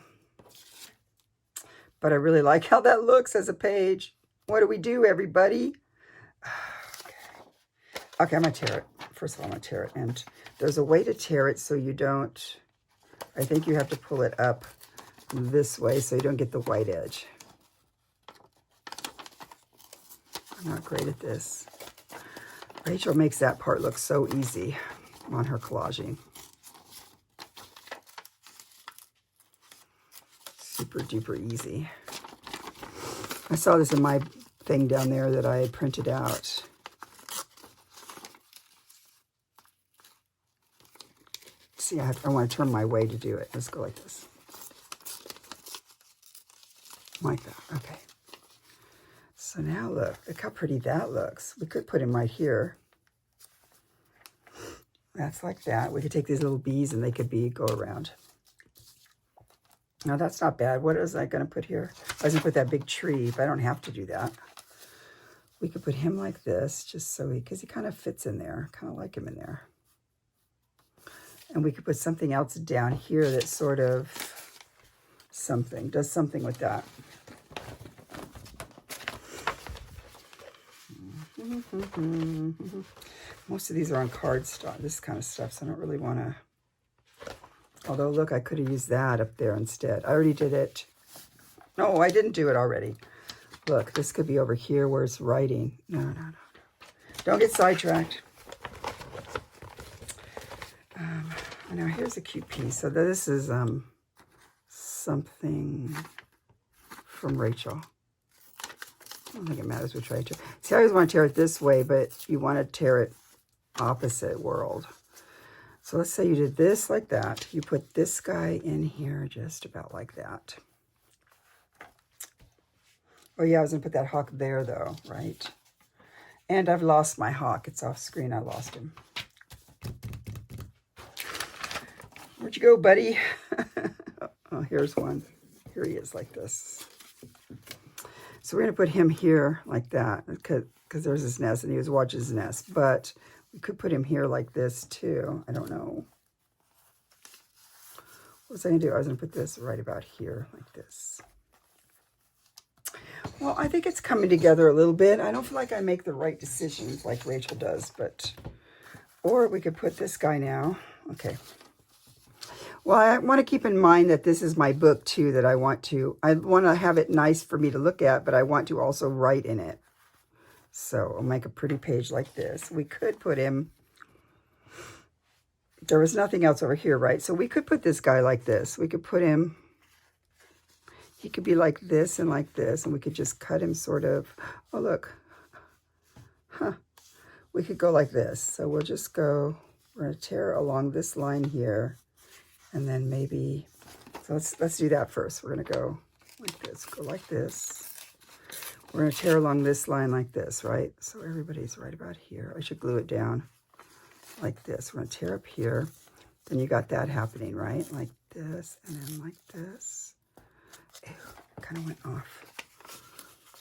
But I really like how that looks as a page. What do we do, everybody? Okay, I'm going to tear it. First of all, I'm going to tear it. And there's a way to tear it so you don't... I think you have to pull it up this way so you don't get the white edge. I'm not great at this. Rachel makes that part look so easy on her collaging. Super duper easy. I saw this in my thing down there that I had printed out. See, I want to turn my way to do it. Let's go like this. Like that. Okay. So now look how pretty that looks. We could put him right here. That's like that. We could take these little bees and they could go around. Now that's not bad. What was I going to put here? I was going to put that big tree, but I don't have to do that. We could put him like this, just so because he kind of fits in there. Kind of like him in there. And we could put something else down here that's sort of does something with that. Most of these are on cardstock, this kind of stuff, so I don't really want to. Although, look, I could have used that up there instead. I already did it. No, I didn't do it already. Look, this could be over here where it's writing. No. Don't get sidetracked. Now, here's a cute piece. So this is something from Rachel. I don't think it matters which way I tear. See, I always want to tear it this way, but you want to tear it opposite world. So let's say you did this like that. You put this guy in here just about like that. Oh yeah, I was going to put that hawk there though, right? And I've lost my hawk. It's off screen. I lost him. Where'd you go, buddy? Oh, here's one. Here he is like this. So we're going to put him here like that because there's his nest and he was watching his nest. But we could put him here like this too. I don't know. What was I going to do? I was going to put this right about here like this. Well, I think it's coming together a little bit. I don't feel like I make the right decisions like Rachel does, but, or we could put this guy now. Okay. Well, I want to keep in mind that this is my book too, that I want to have it nice for me to look at, but I want to also write in it. So I'll make a pretty page like this. We could put him, there was nothing else over here, right? So we could put this guy like this. We could put him, he could be like this, and we could just cut him sort of, oh look, we could go like this. So we'll just go, we're going to tear along this line here. And then maybe, so let's do that first. We're going to go like this, go like this. We're going to tear along this line like this, right? So everybody's right about here. I should glue it down like this. We're going to tear up here. Then you got that happening, right? Like this, and then like this. Ew, kind of went off.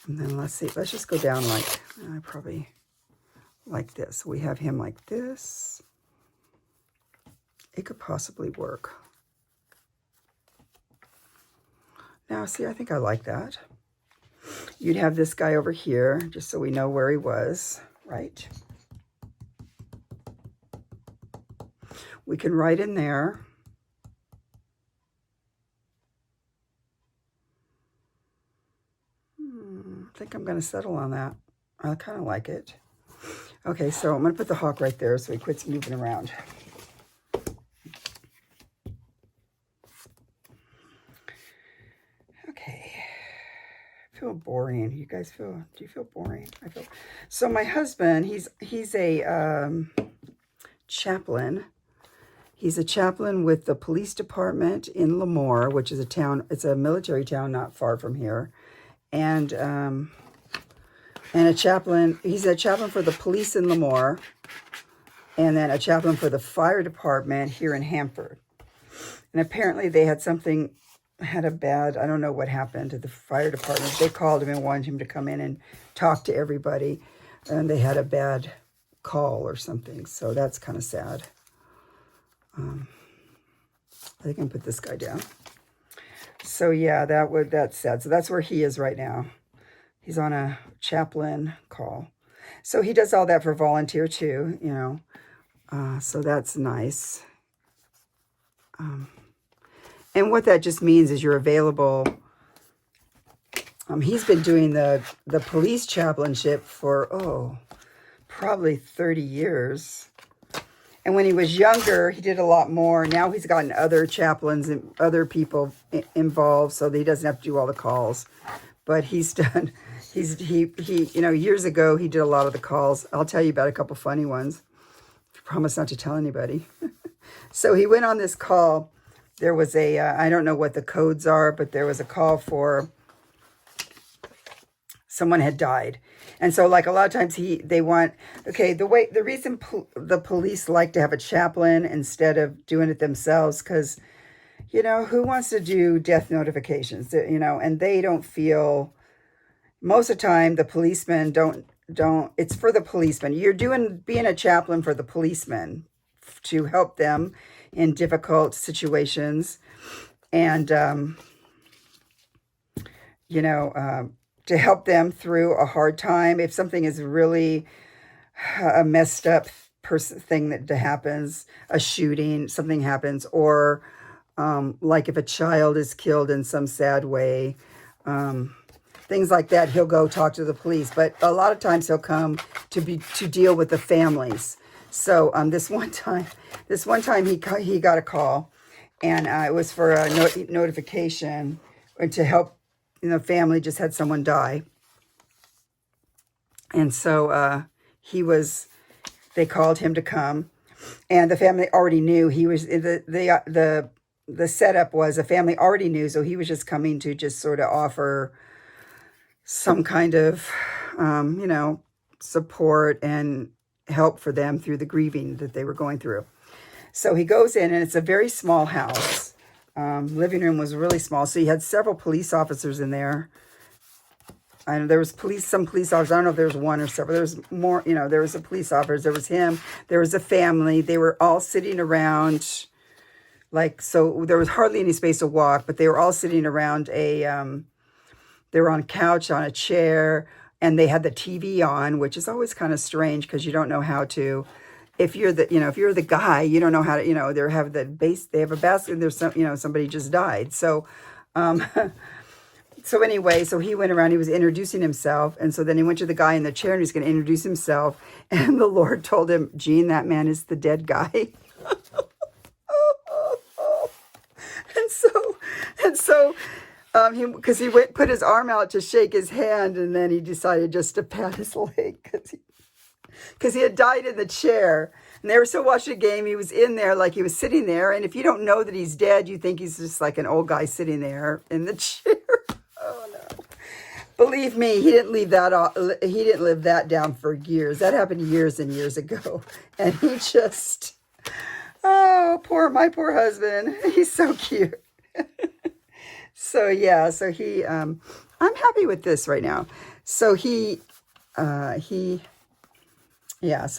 And then let's see, let's just go down like, probably like this. We have him like this. It could possibly work. Now, see, I think I like that. You'd have this guy over here, just so we know where he was, right? We can write in there. I think I'm going to settle on that. I kind of like it. Okay, so I'm going to put the hawk right there so he quits moving around. Okay. I feel boring. You guys feel, do you feel boring? I feel. So my husband, he's a chaplain. He's a chaplain with the police department in Lemoore, which is a town, it's a military town not far from here. And a chaplain, he's a chaplain for the police in Lemoore, and then a chaplain for the fire department here in Hanford. And apparently they had something, had a bad, I don't know what happened to the fire department. They called him and wanted him to come in and talk to everybody, and they had a bad call or something. So that's kind of sad. I think I can put this guy down. So yeah, that's sad. So that's where he is right now. He's on a chaplain call. So he does all that for volunteer too, you know. So that's nice. And what that just means is you're available. He's been doing the police chaplainship for, probably 30 years. And when he was younger, he did a lot more. Now he's gotten other chaplains and other people involved, so that he doesn't have to do all the calls. But he's done, he you know, years ago, he did a lot of the calls. I'll tell you about a couple funny ones. I promise not to tell anybody. So he went on this call. There was a, I don't know what the codes are, but there was a call for someone had died. And so, like, a lot of times they want, okay, the reason the police like to have a chaplain instead of doing it themselves, because, you know, who wants to do death notifications, you know, and they don't feel, most of the time, the policemen don't, it's for the policemen. You're being a chaplain for the policemen to help them in difficult situations. And, you know, to help them through a hard time. If something is really a messed up thing that happens, a shooting, something happens, or like if a child is killed in some sad way, things like that, he'll go talk to the police. But a lot of times he'll come to deal with the families. So this one time he got a call, and it was for a notification and to help. You know, family just had someone die. And so they called him to come. And the family already knew he was, the setup was a family already knew, so he was just coming to just sort of offer some kind of, support and help for them through the grieving that they were going through. So he goes in, and it's a very small house. Living room was really small, so he had several police officers in there. I know there was some police officers. I don't know if there was one or several. There was more, there was a police officer. There was him. There was a family. They were all sitting around, so there was hardly any space to walk, but they were all sitting around they were on a couch, on a chair, and they had the TV on, which is always kind of strange because you don't know how to, if you're the guy, you don't know how to, they have a basket, and there's somebody just died. So, so anyway, so he went around, he was introducing himself. And so then he went to the guy in the chair, and he's going to introduce himself. And the Lord told him, Gene, that man is the dead guy. and so, because he put his arm out to shake his hand, and then he decided just to pat his leg because he had died in the chair. And they were still watching a game. He was in there, he was sitting there. And if you don't know that he's dead, you think he's just like an old guy sitting there in the chair. Oh no! Believe me, he didn't leave that off. He didn't live that down for years. That happened years and years ago. And he just, my poor husband. He's so cute. So yeah, so he, I'm happy with this right now. So so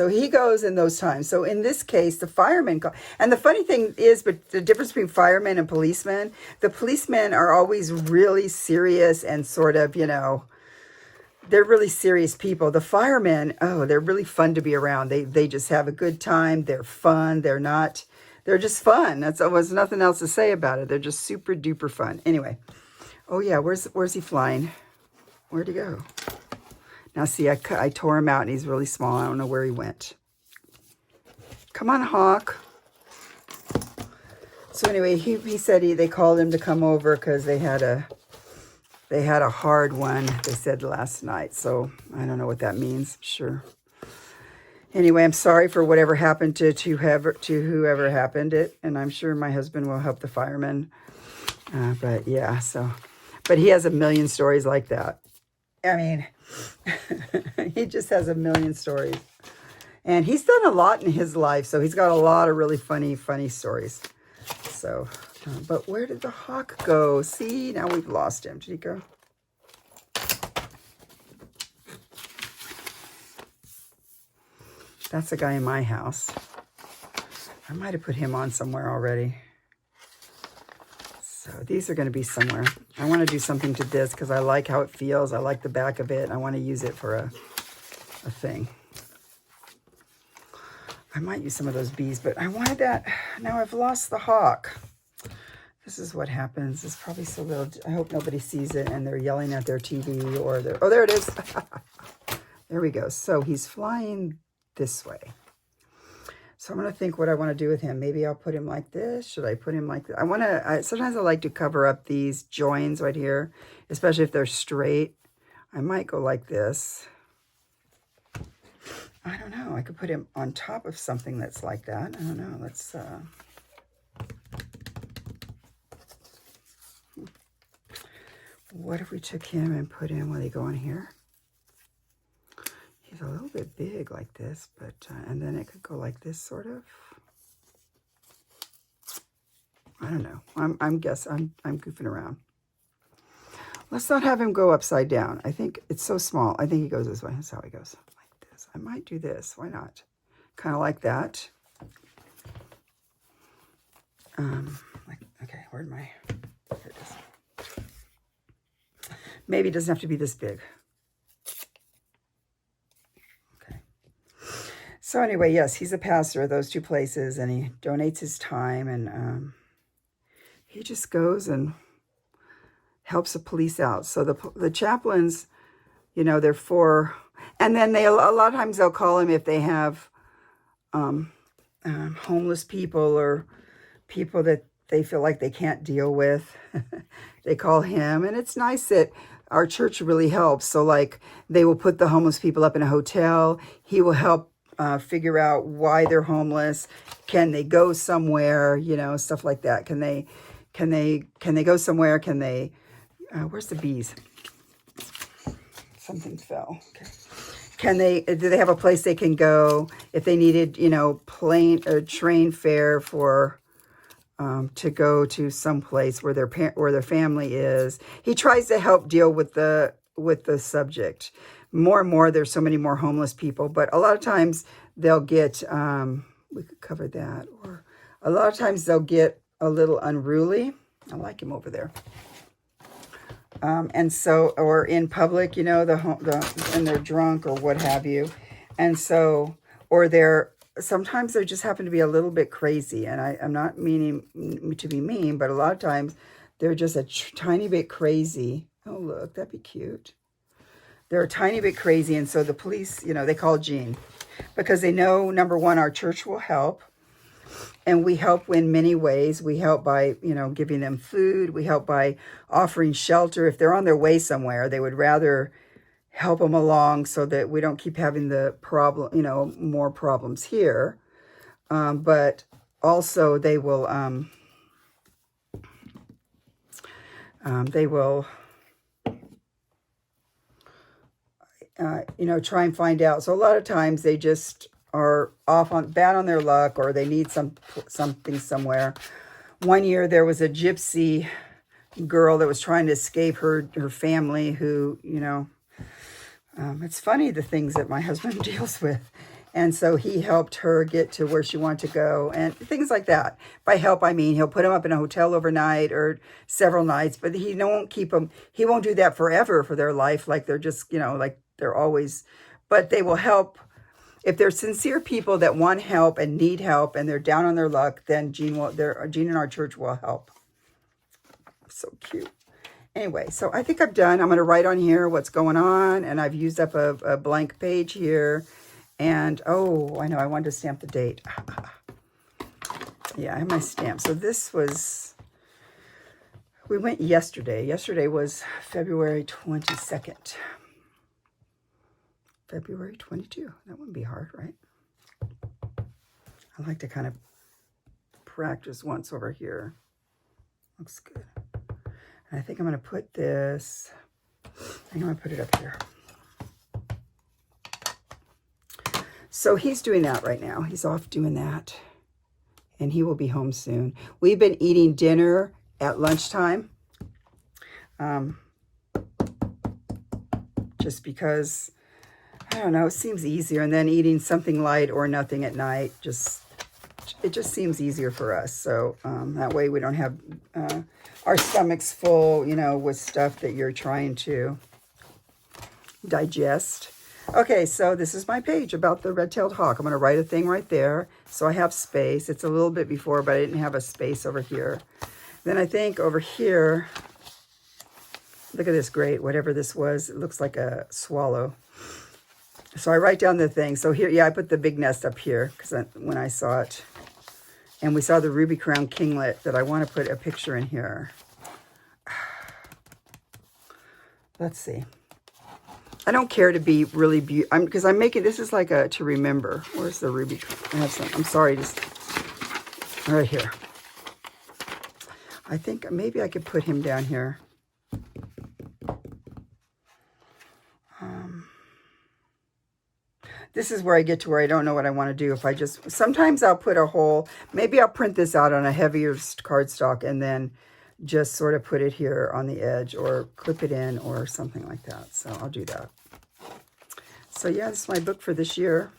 he goes in those times. So in this case, the firemen go, and the funny thing is, but the difference between firemen and policemen, the policemen are always really serious and sort of, they're really serious people. The firemen, they're really fun to be around. They just have a good time. They're fun. They're just fun. There was nothing else to say about it. They're just super duper fun. Anyway. Oh yeah, where's he flying? Where'd he go? Now see, I tore him out, and he's really small. I don't know where he went. Come on, Hawk. So anyway, he said they called him to come over because they had a hard one, they said last night. So I don't know what that means. Sure. Anyway, I'm sorry for whatever happened to whoever happened it, and I'm sure my husband will help the firemen. But yeah, but he has a million stories like that. I mean, he just has a million stories, and he's done a lot in his life, so he's got a lot of really funny stories. So, but where did the hawk go? See, now we've lost him. Did he go? That's the guy in my house. I might have put him on somewhere already. So these are going to be somewhere. I want to do something to this because I like how it feels. I like the back of it. I want to use it for a thing. I might use some of those bees, but I wanted that. Now I've lost the hawk. This is what happens. It's probably so little. I hope nobody sees it and they're yelling at their TV or their... Oh, there it is. There we go. So he's flying this way. So I'm going to think what I want to do with him. Maybe I'll put him like this. Should I put him like this? Sometimes I like to cover up these joins right here, especially if they're straight. I might go like this. I don't know. I could put him on top of something that's like that. I don't know. Let's, what if we took him and put him, will he go in here? He's a little bit big like this, but, and then it could go like this sort of. I don't know. I'm goofing around. Let's not have him go upside down. I think it's so small. I think he goes this way. That's how he goes. Like this. I might do this. Why not? Kind of like that. Okay, where'd my, here it is. Maybe it doesn't have to be this big. So anyway, yes, he's a pastor of those two places, and he donates his time, and he just goes and helps the police out. So the chaplains, they're for, and then a lot of times they'll call him if they have homeless people or people that they feel like they can't deal with. They call him, and it's nice that our church really helps. So they will put the homeless people up in a hotel. He will help figure out why they're homeless. Can they go somewhere? You know, stuff like that. Can they go somewhere? Can they, where's the bees? Something fell. Okay. Do they have a place they can go if they needed, you know, plane or train fare for, to go to some place where their family is. He tries to help deal with the subject. More and more, there's so many more homeless people, but a lot of times they'll get, we could cover that, or a lot of times they'll get a little unruly. I like him over there. And so, or in public, you know, and they're drunk or what have you. And so, or sometimes they just happen to be a little bit crazy. And I'm not meaning to be mean, but a lot of times they're just a tiny bit crazy. Oh, look, that'd be cute. They're a tiny bit crazy. And so the police, you know, they call Jean because they know, number one, our church will help. And we help in many ways. We help by, you know, giving them food. We help by offering shelter. If they're on their way somewhere, they would rather help them along so that we don't keep having the problem, you know, more problems here. But also they will, you know, try and find out. So a lot of times they just are bad on their luck, or they need something somewhere. One year there was a gypsy girl that was trying to escape her family who, you know, it's funny the things that my husband deals with. And so he helped her get to where she wanted to go and things like that. By help, I mean, he'll put them up in a hotel overnight or several nights, but he won't keep them. He won't do that forever for their life. Like they're just, you know, like they're always, but they will help. If they're sincere people that want help and need help and they're down on their luck, then Jean and our church will help. So cute. Anyway, so I think I'm done. I'm going to write on here what's going on. And I've used up a blank page here. And, oh, I know, I wanted to stamp the date. Yeah, I have my stamp. So this was, we went yesterday. Yesterday was February 22nd. February 22. That wouldn't be hard, right? I like to kind of practice once over here. Looks good. And I think I'm going to put this, I think I'm going to put it up here. So he's doing that right now. He's off doing that. And he will be home soon. We've been eating dinner at lunchtime. Just because, I don't know, it seems easier. And then eating something light or nothing at night, it just seems easier for us. So that way we don't have our stomachs full, you know, with stuff that you're trying to digest. Okay, so this is my page about the red-tailed hawk. I'm going to write a thing right there so I have space. It's a little bit before, but I didn't have a space over here. Then I think over here, look at this great, whatever this was. It looks like a swallow. So I write down the thing. So here, yeah, I put the big nest up here because when I saw it. And we saw the ruby crown kinglet that I want to put a picture in here. Let's see. I don't care to be really beautiful because I'm making, this is like a to remember. Where's the ruby? I have some, I'm sorry, just right here. I think maybe I could put him down here. This is where I get to where I don't know what I want to do. If I just, sometimes I'll put a whole, maybe I'll print this out on a heavier cardstock and then just sort of put it here on the edge or clip it in or something like that. So I'll do that. So yeah, this is my book for this year.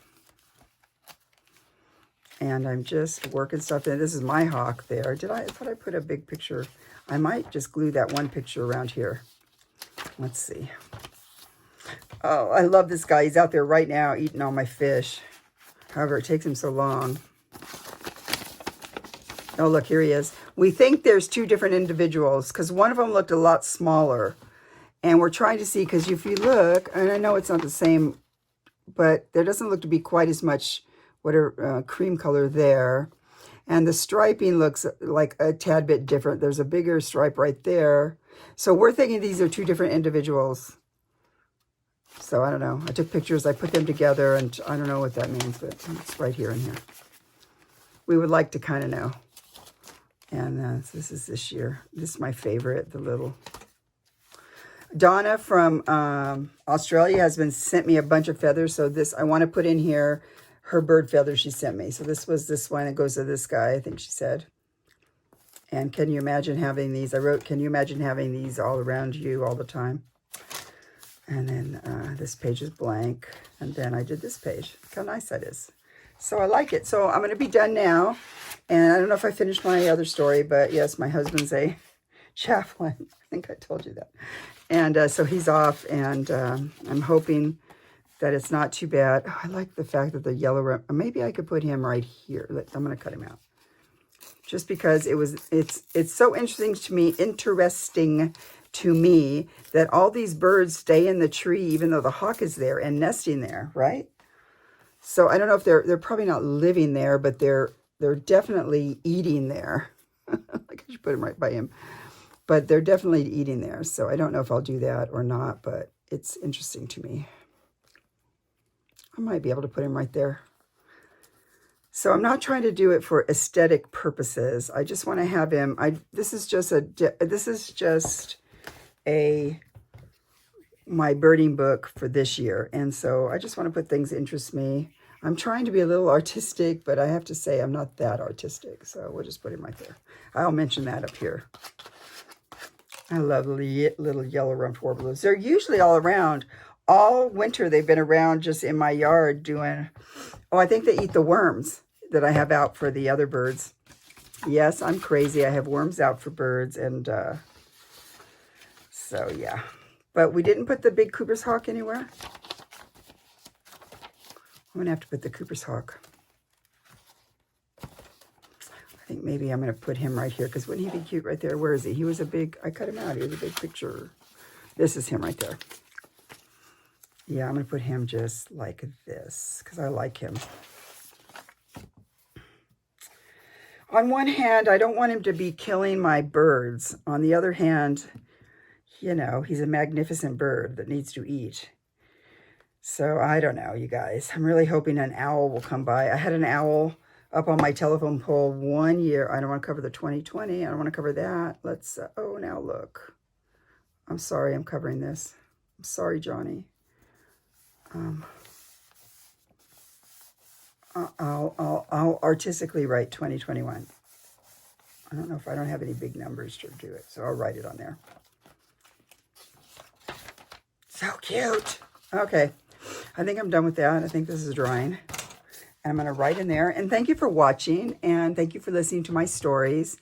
And I'm just working stuff in. This is my hawk there. I thought I put a big picture. I might just glue that one picture around here. Let's see. Oh, I love this guy. He's out there right now eating all my fish. However, it takes him so long. Oh, look, here he is. We think there's two different individuals because one of them looked a lot smaller. And we're trying to see, because if you look, and I know it's not the same, but there doesn't look to be quite as much cream color there. And the striping looks like a tad bit different. There's a bigger stripe right there. So we're thinking these are two different individuals. So I don't know. I took pictures. I put them together, and I don't know what that means, but it's right here and here. We would like to kind of know. And this is this year. This is my favorite, the little... Donna from Australia has been sent me a bunch of feathers. So this, I want to put in here her bird feathers she sent me. So this was this one. It goes to this guy, I think she said. And can you imagine having these? I wrote, can you imagine having these all around you all the time? And then this page is blank. And then I did this page. Look how nice that is. So I like it. So I'm going to be done now. And I don't know if I finished my other story, but yes, my husband's a chaplain. I think I told you that. And so he's off, and I'm hoping that it's not too bad. Oh, I like the fact that the yellow, maybe I could put him right here. I'm going to cut him out. Just because it's so interesting to me that all these birds stay in the tree, even though the hawk is there and nesting there, right? So I don't know if they're probably not living there, but they're definitely eating there. Like I should put him right by him. But they're definitely eating there. So I don't know if I'll do that or not, but it's interesting to me. I might be able to put him right there. So I'm not trying to do it for aesthetic purposes. I just want to have him. This is just my birding book for this year. And so I just want to put things that interest me. I'm trying to be a little artistic, but I have to say I'm not that artistic. So we'll just put him right there. I'll mention that up here. I love little yellow rumped warblers. They're usually all around. All winter they've been around just in my yard doing... Oh, I think they eat the worms that I have out for the other birds. Yes, I'm crazy. I have worms out for birds. And so, yeah. But we didn't put the big Cooper's hawk anywhere. I'm going to have to put the Cooper's hawk. I think maybe I'm going to put him right here, because wouldn't he be cute right there? Where is he? He was a big, I cut him out. He was a big picture. This is him right there. Yeah, I'm going to put him just like this, because I like him. On one hand, I don't want him to be killing my birds. On the other hand, you know, he's a magnificent bird that needs to eat. So I don't know, you guys. I'm really hoping an owl will come by. I had an owl up on my telephone pole 1 year. I don't want to cover the 2020. I don't want to cover that. Let's, oh, now look. I'm sorry I'm covering this. I'm sorry, Johnny. I'll artistically write 2021. I don't know if I don't have any big numbers to do it, so I'll write it on there. So cute. Okay, I think I'm done with that. I think this is drying. And I'm going to write in there. And thank you for watching, and thank you for listening to my stories.